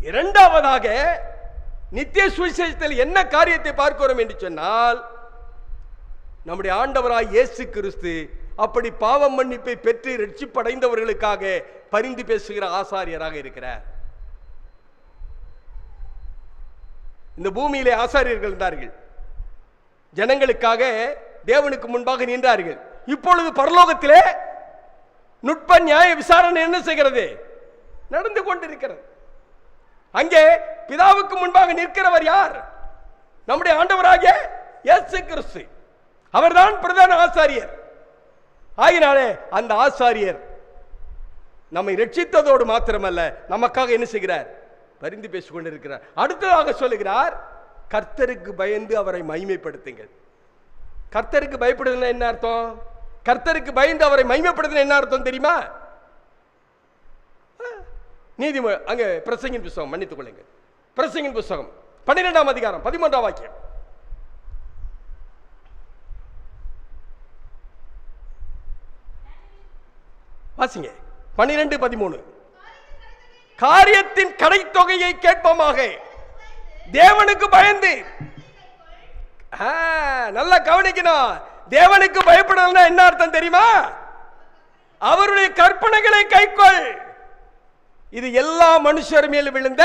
இரண்டாவதாக நித்திய சுவிசேஷத்தில் என்ன காரியத்தை பார்க்கிறோம் என்று சொன்னால், நம்முடைய ஆண்டவராய் இயேசு கிறிஸ்து அப்படி பாவம் மன்னிப்பை பெற்று ரட்சிப்படைந்தவர்களுக்காக பரிந்து பேசுகிற ஆசாரியராக இருக்கிறார். இந்த பூமியிலே ஆசாரியர்கள் இருந்தார்கள், ஜனங்களுக்காக தேவனுக்கு முன்பாக நின்றார்கள். இப்பொழுது பரலோகத்திலே நுட்ப நியாய விசாரணை என்ன செய்கிறது? நடந்து கொண்டிருக்கிறது. அங்கே பிதாவுக்கு முன்பாக நிற்கிறவர் யார்? நம்முடைய ஆண்டவராகிய இயேசு கிறிஸ்து. அவர்தான் பிரதான ஆசாரியர். ஆகினாலே அந்த ஆசாரியர் நம்மை ரட்சித்ததோடு மாத்திரமல்ல, நமக்காக என்ன செய்கிறார்? பரிந்து பேசிக் கொண்டிருக்கிறார். அடுத்ததாக சொல்லுகிறார், கர்த்தருக்கு பயந்து அவரை மகிமைப்படுத்துங்கள். கர்த்தருக்கு பயப்படுதுன்னா என்ன அர்த்தம்? கர்த்தருக்கு பயந்து அவரை மகிமைப்படுத்துனா என்ன அர்த்தம் தெரியுமா? நீதிமொழி அங்க பிரசங்கின் புஸ்தகம், மன்னித்துக் கொள்ளுங்கள், பிரசங்கின் புஸ்தகம் 12ஆம் அதிகாரம் 13ஆம் வாக்கியம். வாசிங்க. 12:13. காரியத்தின் கடைத்தொகையை கேட்போமாக தேவனுக்கு பயந்து. நல்லா கவனிக்கணும். தேவனுக்கு பயப்படணும்னா என்ன அர்த்தம் தெரியுமா? அவருடைய கற்பனைகளை கைக்கொள். இது எல்லா மனுஷர் மேல் விழுந்த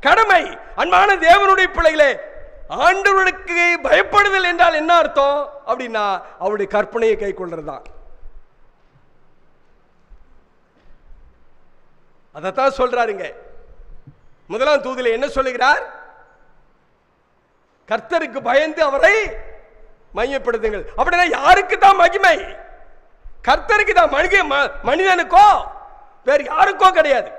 கடமை. அன்பான தேவனுடைய பிள்ளைகளே, ஆண்டவருக்கு பயப்படுதல் என்றால் என்ன அர்த்தம் அப்படின்னா அவருடைய கற்பனையை கைக்கொள்றதுதான். அதைத்தான் சொல்றாருங்க. முதலாம் தூதிலே என்ன சொல்லுகிறார்? கர்த்தருக்கு பயந்து அவரை மகிமைப்படுத்துங்கள். அப்படின்னா யாருக்கு தான் மகிமை? கர்த்தருக்கு தான். மனிதனுக்கோ வேறு யாருக்கோ கிடையாது.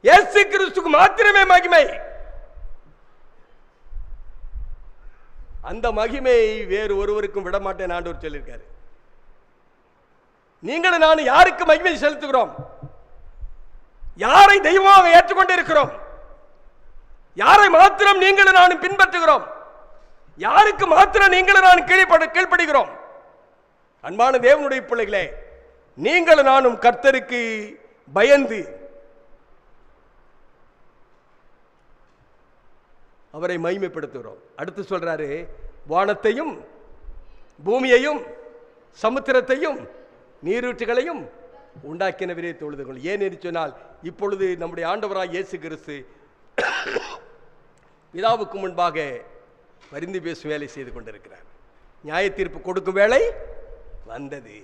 இயேசு கிறிஸ்துவுக்கு மாத்திரமே மகிமை. அந்த மகிமையை வேறு ஒருவருக்கும் விட மாட்டேன் ஆண்டவர் சொல்லியிருக்காரு. நீங்களும் நானும் யாருக்கு மகிமை செலுத்துகிறோம்? யாரை தெய்வமாக ஏற்றுக்கொண்டிருக்கிறோம்? யாரை மாத்திரம் நீங்களும் நானும் பின்பற்றுகிறோம்? யாருக்கு மாத்திரம் நீங்களும் நான் கீழ்ப்படுகிறோம்? அன்பான தேவனுடைய பிள்ளைகளே, நீங்களும் நானும் கர்த்தருக்கு பயந்து அவரை மகிமைப்படுத்துகிறோம். அடுத்து சொல்றாரு, வானத்தையும் பூமியையும் சமுத்திரத்தையும் நீரூற்றுகளையும் உண்டாக்கினவரே தொழுதுகள். ஏன் என்று சொன்னால், இப்பொழுது நம்முடைய ஆண்டவராய் இயேசு கிறிஸ்து பிதாவுக்கு முன்பாக பரிந்து பேசும் வேலை செய்து கொண்டிருக்கிறார். நியாய தீர்ப்பு கொடுக்கும் வேலை வந்தது.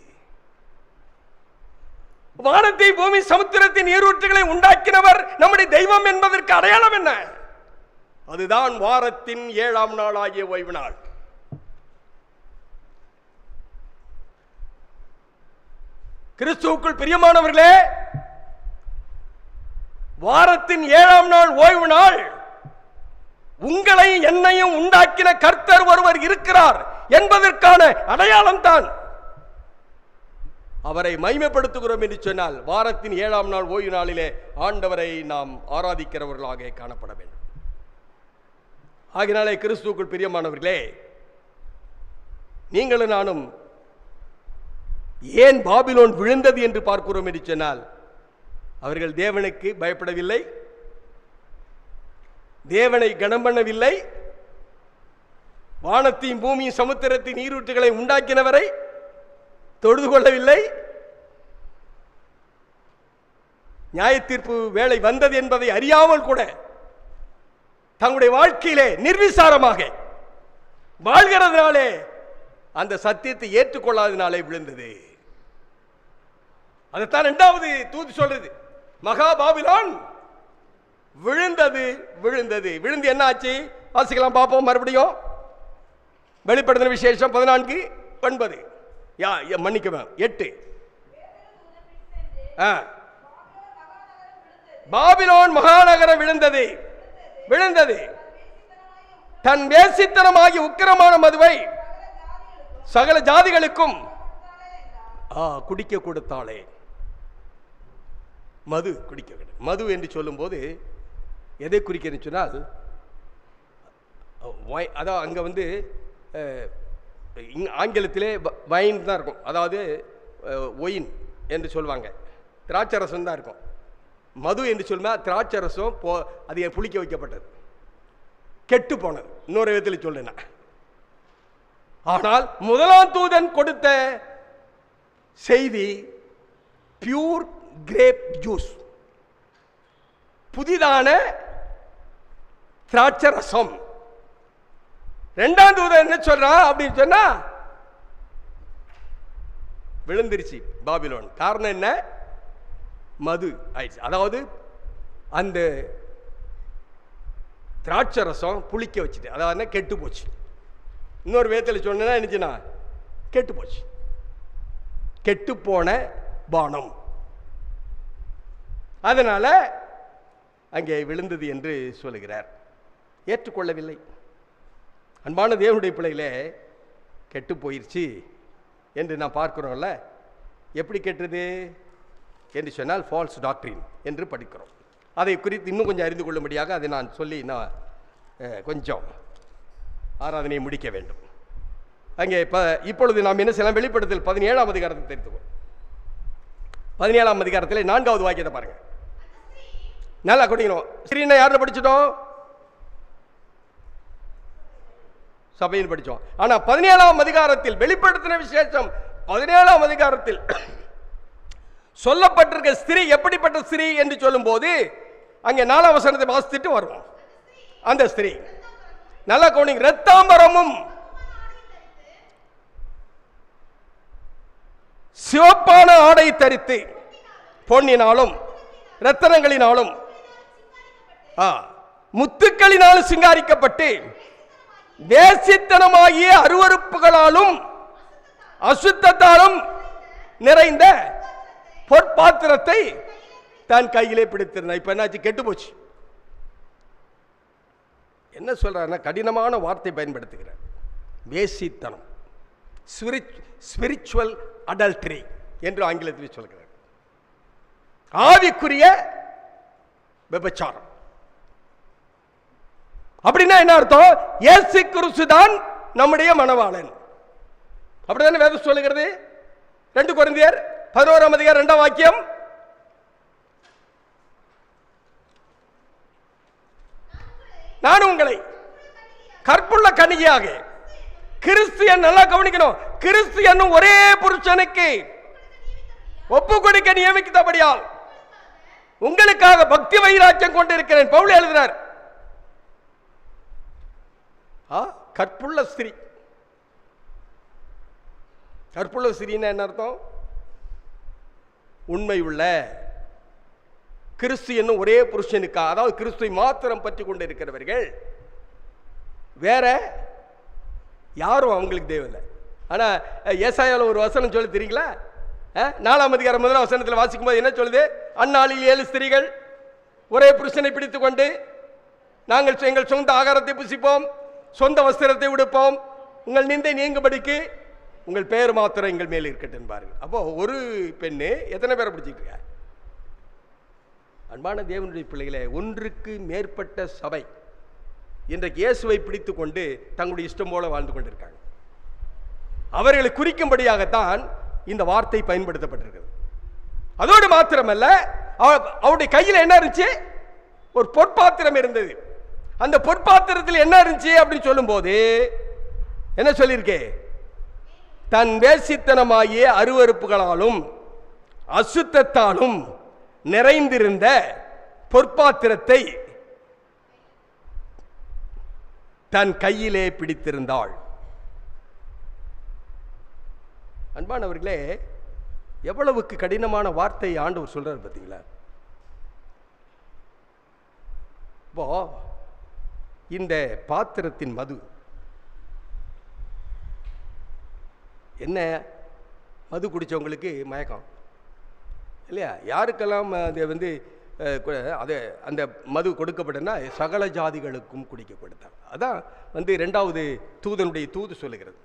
வானத்தை பூமி சமுத்திரத்தின் நீரூற்றுகளை உண்டாக்கினவர் நம்முடைய தெய்வம் என்பதற்கு அடையாளம் என்ன? அதுதான் வாரத்தின் 7ஆம் நாள் ஆகிய ஓய்வு நாள். கிறிஸ்துவுக்குள் பிரியமானவர்களே, வாரத்தின் 7ஆம் நாள் ஓய்வு நாள் உங்களை என்னையும் உண்டாக்கின கர்த்தர் ஒருவர் இருக்கிறார் என்பதற்கான அடையாளம் தான். அவரை மகிமைப்படுத்துகிறோம் என்று சொன்னால் வாரத்தின் 7ஆம் நாள் ஓய்வு நாளிலே ஆண்டவரை நாம் ஆராதிக்கிறவர்களாக காணப்பட வேண்டும். ஆகினாலே கிறிஸ்துவுக்குள் பிரியமானவர்களே, நீங்களும் நானும் ஏன் பாபிலோன் விழுந்தது என்று பார்க்கிறோம் என்று சொன்னால், அவர்கள் தேவனுக்கு பயப்படவில்லை, தேவனை கனம் பண்ணவில்லை, வானத்தையும் பூமியும் சமுத்திரத்தின் நீரூற்றுகளை உண்டாக்கினவரை தொழுது கொள்ளவில்லை. நியாய தீர்ப்பு வேலை வந்தது என்பதை அறியாமல் கூட தங்களுடைய வாழ்க்கையிலே நிர்விசாரமாக வாழ்கிறதுனாலே அந்த சத்தியத்தை ஏற்றுக்கொள்ளாதனாலே விழுந்தது. அதைத்தான் 2வது தூது சொல்றது. மகா பாபிலோன் விழுந்தது. விழுந்தது விழுந்து என்ன ஆச்சு? வாசிக்கலாம், பார்ப்போம் மறுபடியும். வெளிப்படுத்தின விசேஷம் 14:9. மன்னிக்கவேன் 8. பாபிலோன் மகாநகரம் விழுந்தது. விழுந்தது. தன் வேசித்தனமாகி உக்கிரமான மதுவை சகல ஜாதிகளுக்கும் குடிக்க கொடுத்தாளே. மது குடிக்க. மது என்று சொல்லும் போது எதை குறிக்கிறேன்னு சொன்னால், அதான் அங்கே வந்து ஆங்கிலத்திலே வைன் தான் இருக்கும், அதாவது ஒயின் என்று சொல்லுவாங்க, திராட்சரசம் தான் இருக்கும். மது என்று சொல்லுமா திராட்சரசம் அது புளிக்க வைக்கப்பட்டது, கெட்டு போனது. இன்னொரு விதத்தில் சொல்லுனா, ஆனால் முதலாம் தூதன் கொடுத்த செய்தி பியூர் கிரேப் ஜூஸ், புதிதான திராட்சரசம். 2ஆம் தூதன் என்ன சொல்றான் அப்படின்னு சொன்னா, விழுந்துருச்சு பாபிலோன். காரணம் என்ன? மது ஆயிடுச்சு. அதாவது அந்த திராட்சரசம் புளிக்க வச்சுட்டு, அதாவது கெட்டு போச்சு. இன்னொரு விதத்தில் சொன்னா என்னச்சுன்னா, கெட்டு போச்சு. கெட்டு போன பானம். அதனால அங்கே விழுந்தது என்று சொல்லுகிறார். ஏற்றுக்கொள்ளவில்லை. அன்பான தேவனுடைய பிள்ளைகளே, கெட்டு போயிடுச்சு என்று நான் பார்க்கிறோம்ல. எப்படி கெட்டது என்று சொன்னால் ஃபால்ஸ் டாக்ட்ரின் என்று படிக்கிறோம். அதை குறித்து இன்னும் கொஞ்சம் அறிந்து கொள்ளும்படியாக அதை நான் சொல்லி நான் கொஞ்சம் ஆராதனையை முடிக்க வேண்டும். அங்கே இப்பொழுது நாம் என்ன செய்யலாம்? வெளிப்படுத்தல் 17ஆம் அதிகாரத்தை தெரிந்துக்கோ. 17ஆம் அதிகாரத்தில் 4வது வாக்கியத்தை பாருங்க. நல்லா குடிக்கணும். ஸ்ரீனா யாரும் படிச்சிட்டோம்? சபையில் படித்தோம். ஆனால் 17ஆம் அதிகாரத்தில் வெளிப்படுத்தின விசேஷம் 17ஆம் அதிகாரத்தில் சொல்லப்பட்டிருக்க ஸ்திரீ எப்படிப்பட்ட ஸ்திரீ என்று சொல்லும் போது அங்கே 4ஆம் வசனத்தை வாசித்துட்டு வருவோம். அந்த ஸ்திரீ நல்லா கவனிங்க. இரத்தாம்பரமும் சிவப்பான ஆடை தரித்து பொன்னினாலும் ரத்தனங்களினாலும் முத்துக்களினாலும் சிங்காரிக்கப்பட்டு வேசித்தனமாகிய அருவருப்புகளாலும் அசுத்தத்தாலும் நிறைந்த பொற்பாத்திரத்தை தன் கையிலே பிடித்திருந்தார். இப்ப என்னாச்சு? கெட்டு போச்சு. என்ன சொல்றாருன்னா, கடினமான வார்த்தை பயன்படுத்துகிறார். வேசித்தனம், ஸ்பிரிச்சுவல் அடல்டரி என்று ஆங்கிலத்தில் சொல்கிறார். ஆவிக்குரிய விபச்சாரம். அப்படின்னா என்ன அர்த்தம்? இயேசு கிறிஸ்து தான் நம்முடைய மணவாளன். அப்படித்தானே வேதம் சொல்லுகிறது. 2 கொரிந்தியர் 11ஆம் அதிகாரம் 2ஆம் வாக்கியம். நான் உங்களை கற்புள்ள கன்னிகையாக கிறிஸ்து, நல்லா கவனிக்கணும், கிறிஸ்து என்னும் ஒரே புருஷனுக்கு ஒப்பு கொடுக்க நியமித்தபடியால் உங்களுக்காக பக்தி வைராக்கியம் கொண்டிருக்கிறேன். பவுல் எழுதினார். கற்புள்ள ஸ்திரீ. கற்புள்ள ஸ்திரீன்னா என்ன அர்த்தம்? உண்மை உள்ள கிறிஸ்து என்னும் ஒரே புருஷனுக்காக, அதாவது கிறிஸ்துவை மாத்திரம் பற்றி கொண்டு இருக்கிறவர்கள், வேற யாரும் அவங்களுக்கு தேவையில்லை. ஆனா ஏசாயாவில் ஒரு வசனம் சொல்லி தெரியுங்களா? 4ஆம் அதிகாரம் 1ஆம் வசனத்தில் வாசிக்கும் போது என்ன சொல்லுது? அந்நாளில் 7 ஸ்திரீகள் ஒரே புருஷனை பிடித்துக் கொண்டு, நாங்கள் எங்கள் சொந்த ஆகாரத்தை புசிப்போம், சொந்த வஸ்திரத்தை உடுப்போம், உங்கள் நிந்தை நீங்கும்படிக்கு உங்கள் பெயர் மாத்திரம் எங்கள் மேல் இருக்கட்டும் என்பார்கள். அப்போ ஒரு பெண்ணு எத்தனை பேரை பிடிச்சிட்டு இருக்க? அன்பான தேவனுடைய பிள்ளைகளே, ஒன்றுக்கு மேற்பட்ட சபை இன்றைக்கு இயேசுவை பிடித்து கொண்டு தங்களுடைய இஷ்டம் போல வாழ்ந்து கொண்டிருக்காங்க. அவர்களை குறிக்கும்படியாகத்தான் இந்த வார்த்தை பயன்படுத்தப்பட்டிருக்கிறது. அதோடு மாத்திரமல்ல, அவருடைய கையில் என்ன இருந்துச்சு? ஒரு பொற்பாத்திரம் இருந்தது. அந்த பொற்பாத்திரத்தில் என்ன இருந்துச்சு அப்படின்னு சொல்லும் போது என்ன சொல்லியிருக்கே? தன் வேசித்தனமாகிய அருவருப்புகளாலும் அசுத்தத்தாலும் நிறைந்திருந்த பொற்பாத்திரத்தை தன் கையிலே பிடித்திருந்தாள். அன்பானவர்களே, எவ்வளவுக்கு கடினமான வார்த்தை ஆண்டவர் சொல்றார் பார்த்தீங்களா? இப்போ இந்த பாத்திரத்தின் மது என்ன? மது குடித்தவங்களுக்கு மயக்கம் இல்லையா? யாருக்கெல்லாம் அது அது அந்த மது கொடுக்கப்பட்டனா சகல ஜாதிகளுக்கும் குடிக்கப்படுத்தாங்க. அதான் 2வது தூதனுடைய தூது சொல்லுகிறது.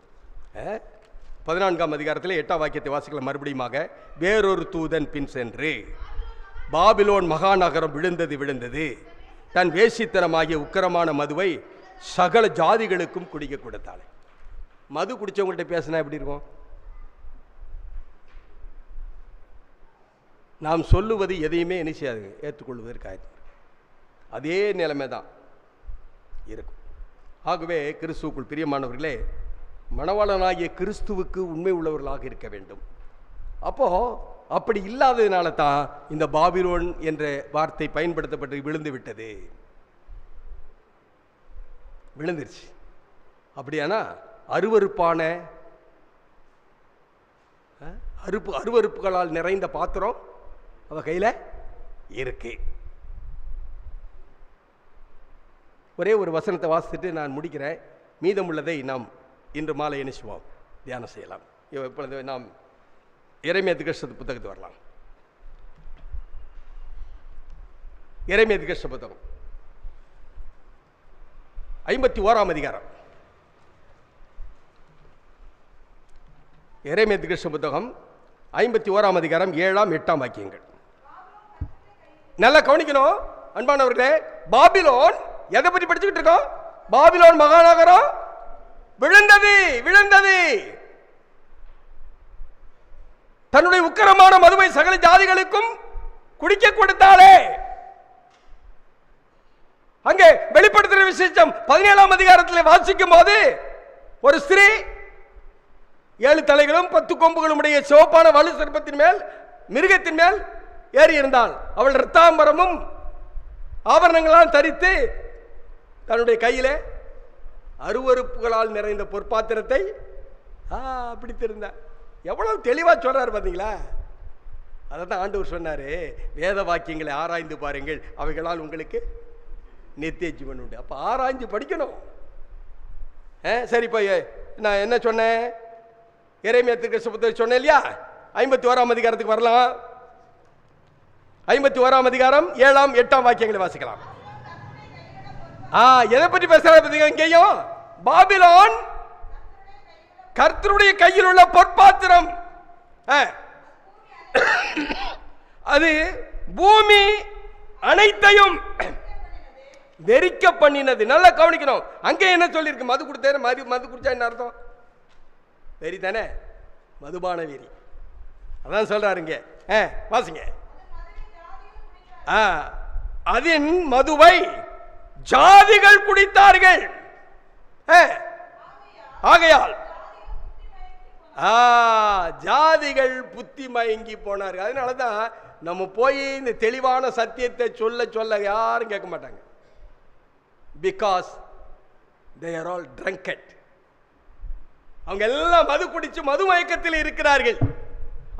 14ஆம் அதிகாரத்தில் 8ஆம் வாக்கியத்தை வாசிக்கலாம் மறுபடியுமாக. வேறொரு தூதன் பின் சென்று, பாபிலோன் மகாநகரம் விழுந்தது, தன் வேசித்தனமாகிய உக்கிரமான மதுவை சகல ஜாதிகளுக்கும் குடிக்க கொடுத்தாள். மது குடிச்சவங்கள்ட்ட பேசினா எப்படி இருக்கும்? நாம் சொல்லுவது எதையுமே என்ன செய்யாது, ஏற்றுக்கொள்வதற்காக அதே நிலைமை தான் இருக்கும். ஆகவே கிறிஸ்துவுக்குள் பிரியமானவர்களே, மணவாளனாகிய கிறிஸ்துவுக்கு உண்மை உள்ளவர்களாக இருக்க வேண்டும். அப்போ அப்படி இல்லாததுனால தான் இந்த பாபிலோன் என்ற வார்த்தை பயன்படுத்தப்பட்டு விழுந்துருச்சு. அப்படியானா அருவருப்பான அருவருப்புகளால் நிறைந்த பாத்திரம் அவ கையில் இருக்கு. ஒரே ஒரு வசனத்தை வாசித்துட்டு நான் முடிக்கிறேன். மீதமுள்ளதை நாம் இன்று மாலை இணைச்சுவோம், தியானம் செய்யலாம். இப்பொழுது நாம் எரேமியா தீர்க்கதரிசி புத்தகத்துக்கு வரலாம். எரேமியா தீர்க்கதரிசன புத்தகம் 51ஆம் அதிகாரம். எரேமியா தீர்க்கதரிசன புத்தகம் 51ஆம் அதிகாரம் 7ஆம் 8ஆம் வாக்கியங்கள். நல்லா கவனிக்கணும் அன்பானவர்களே. பாபிலோன் எதை பற்றி படிச்சுக்கிட்டு இருக்கோம்? பாபிலோன் மகாநகரம் விழுந்தது விழுந்தது. தன்னுடைய உக்கிரமான மதுவை சகல ஜாதிகளுக்கும் குடிக்க கொடுத்தாலே. அங்கே வெளிப்படுத்துகிற விசேஷம் 17ஆம் அதிகாரத்தில் வாசிக்கும் போது ஒரு ஸ்திரீ 7 தலைகளும் 10 கொம்புகளும் உடைய சிவப்பான வலு சர்ப்பத்தின் மேல் மிருகத்தின் மேல் ஏறி இருந்தாள். அவள் இரத்தாம்பரமும் ஆபரணங்களால் தரித்து தன்னுடைய கையிலே அருவருப்புகளால் நிறைந்த பொற்பாத்திரத்தை பிடித்திருந்தார். எவ்வளவு தெளிவா சொல்றாரு பாத்தீங்களா? அதான் ஆண்டவர் சொன்னாரு, வேத வாக்கியங்களை ஆராய்ந்து பாருங்கள், அவைகளால் உங்களுக்கு நித்திய ஜீவன் உண்டு. அப்ப ஆராய்ஞ்சு படிக்கணும். சரி, இப்போ நான் என்ன சொன்னேன்? எரேமியா தீர்க்கதரிசன புத்தகம் சொன்னேன் இல்லையா? 51ஆம் அதிகாரத்துக்கு வரலாம். 51ஆம் அதிகாரம் 7ஆம் 8ஆம் வாக்கியங்களை வாசிக்கலாம். எதை பற்றி பேசுறாரு இங்கேயும்? பாபிலோன் கர்த்தருடைய கையில் உள்ள பொற்பாத்திரம், அது பூமி அனைத்தையும் வெறிக்க பண்ணினது. நல்லா கவனிக்கணும். அங்கே என்ன சொல்லியிருக்கு? மது கொடுத்தேன், மது குடிச்சா என்ன அர்த்தம்? வெறி தானே, மதுபான வெறி. அதான் சொல்றாருங்க. வாசிங்க. அதன் மதுவை ஜாதிகள் குடித்தார்கள், ஆகையால் ஜாதிகள் புத்தி மயங்கி போனார்கள். அதனாலதான் நம்ம போய் இந்த தெளிவான சத்தியத்தை சொல்ல சொல்ல யாரும் கேட்க மாட்டாங்க. Because they are all drunkard. அவங்க எல்லாம் மது குடிச்சு மது மயக்கத்தில் இருக்கிறார்கள்.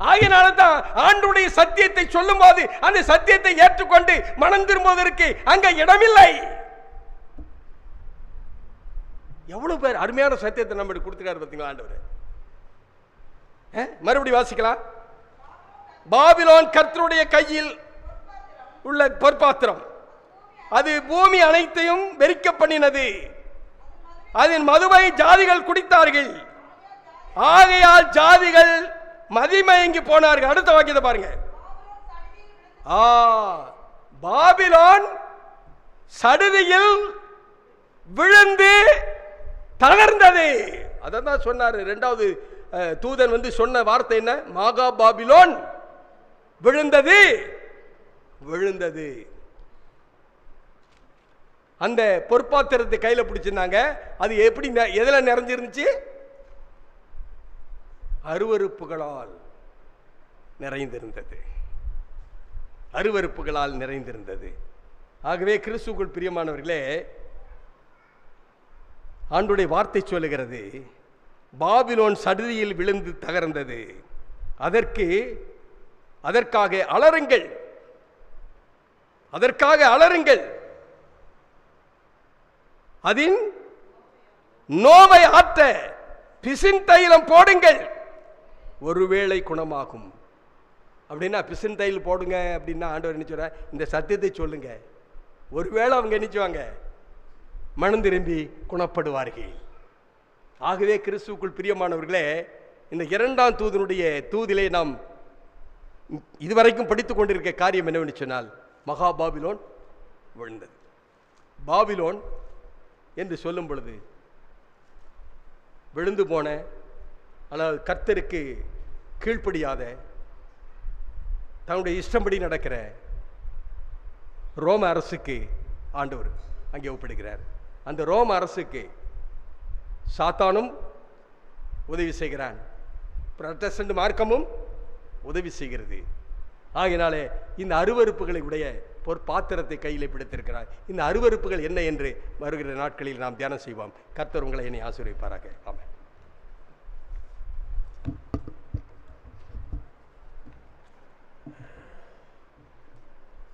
ஆகையினால தான் ஆண்டவருடைய சத்தியத்தை சொல்லும் போது அந்த சத்தியத்தை ஏற்றுக்கொண்டு மனம் திரும்புவதற்கு அங்க இடமில்லை. எவ்வளவு பேர் அருமையான சத்தியத்தை நம்ம கொடுத்துருக்காரு பார்த்தீங்களா ஆண்டவர். மறுபடியும் வாசிக்கலாம். பாபிலோன் கர்த்தருடைய கையில் உள்ள பொற்பாத்திரம், அது பூமி அனைத்தையும் வெறிக்க பண்ணினது, அதன் மதுவை ஜாதிகள் குடித்தார்கள், ஆகையால் ஜாதிகள் மதிமயங்கி போனார்கள். அடுத்த வாக்கியத்தை பாருங்க. பாபிலோன் சடுதியில் விழுந்து தகர்ந்தது. அதான் சொன்னார். 2வது தூதன் வந்து சொன்ன வார்த்தை என்ன? மகா பாபிலோன் விழுந்தது விழுந்தது. அந்த பொற்பாத்திரத்தை கையில பிடிச்சிருந்தாங்க. அது எப்படி, எதுல நிறைஞ்சிருந்துச்சு? அருவருப்புகளால் நிறைந்திருந்தது. அருவருப்புகளால் நிறைந்திருந்தது. ஆகவே கிறிஸ்துவுக்குள் பிரியமானவர்களே, ஆண்டவருடைய வார்த்தை சொல்லுகிறது, பாபிலோன் சடுதியில் விழுந்து தகர்ந்தது. அதற்காக அலறுங்கள், அதற்காக அலறுங்கள், அதின் நோவை ஆற்ற பிசின் தைலம் போடுங்கள், ஒருவேளை குணமாகும். அப்படின்னா பிசின் தைலம் போடுங்க அப்படின்னா ஆண்டவர் என்ன சொல்றார்? இந்த சத்தியத்தை சொல்லுங்க, ஒருவேளை அவங்க நினைச்சுவாங்க மனம் திரும்பி குணப்படுவார்கள். ஆகவே கிறிஸ்துவுக்குள் பிரியமானவர்களே, இந்த 2ஆம் தூதனுடைய தூதிலே நாம் இதுவரைக்கும் படித்துக் கொண்டிருக்க காரியம் என்னவென்று சொன்னால், மகா பாபிலோன் விழுந்தது. பாபிலோன் என்று சொல்லும் பொழுது விழுந்து போன, அல்லது கர்த்தருக்கு கீழ்ப்படியாத, தன்னுடைய இஷ்டப்படி நடக்கிற ரோம அரசுக்கு ஆண்டவர் அங்கே ஒப்பிடுகிறார். அந்த ரோம அரசுக்கு சாத்தானும் உதவி செய்கிறான், புரொட்டஸ்டன்ட் மார்க்கமும் உதவி செய்கிறது. ஆகினாலே இந்த அருவருப்புகளை உடைய பொற்பாத்திரத்தை கையில் பிடித்திருக்கிறார். இந்த அருவருப்புகள் என்ன என்று வருகிற நாட்களில் நாம் தியானம் செய்வோம். கர்த்தர் உங்களை என்னை ஆசீர்வதிப்பாராக. ஆமென்.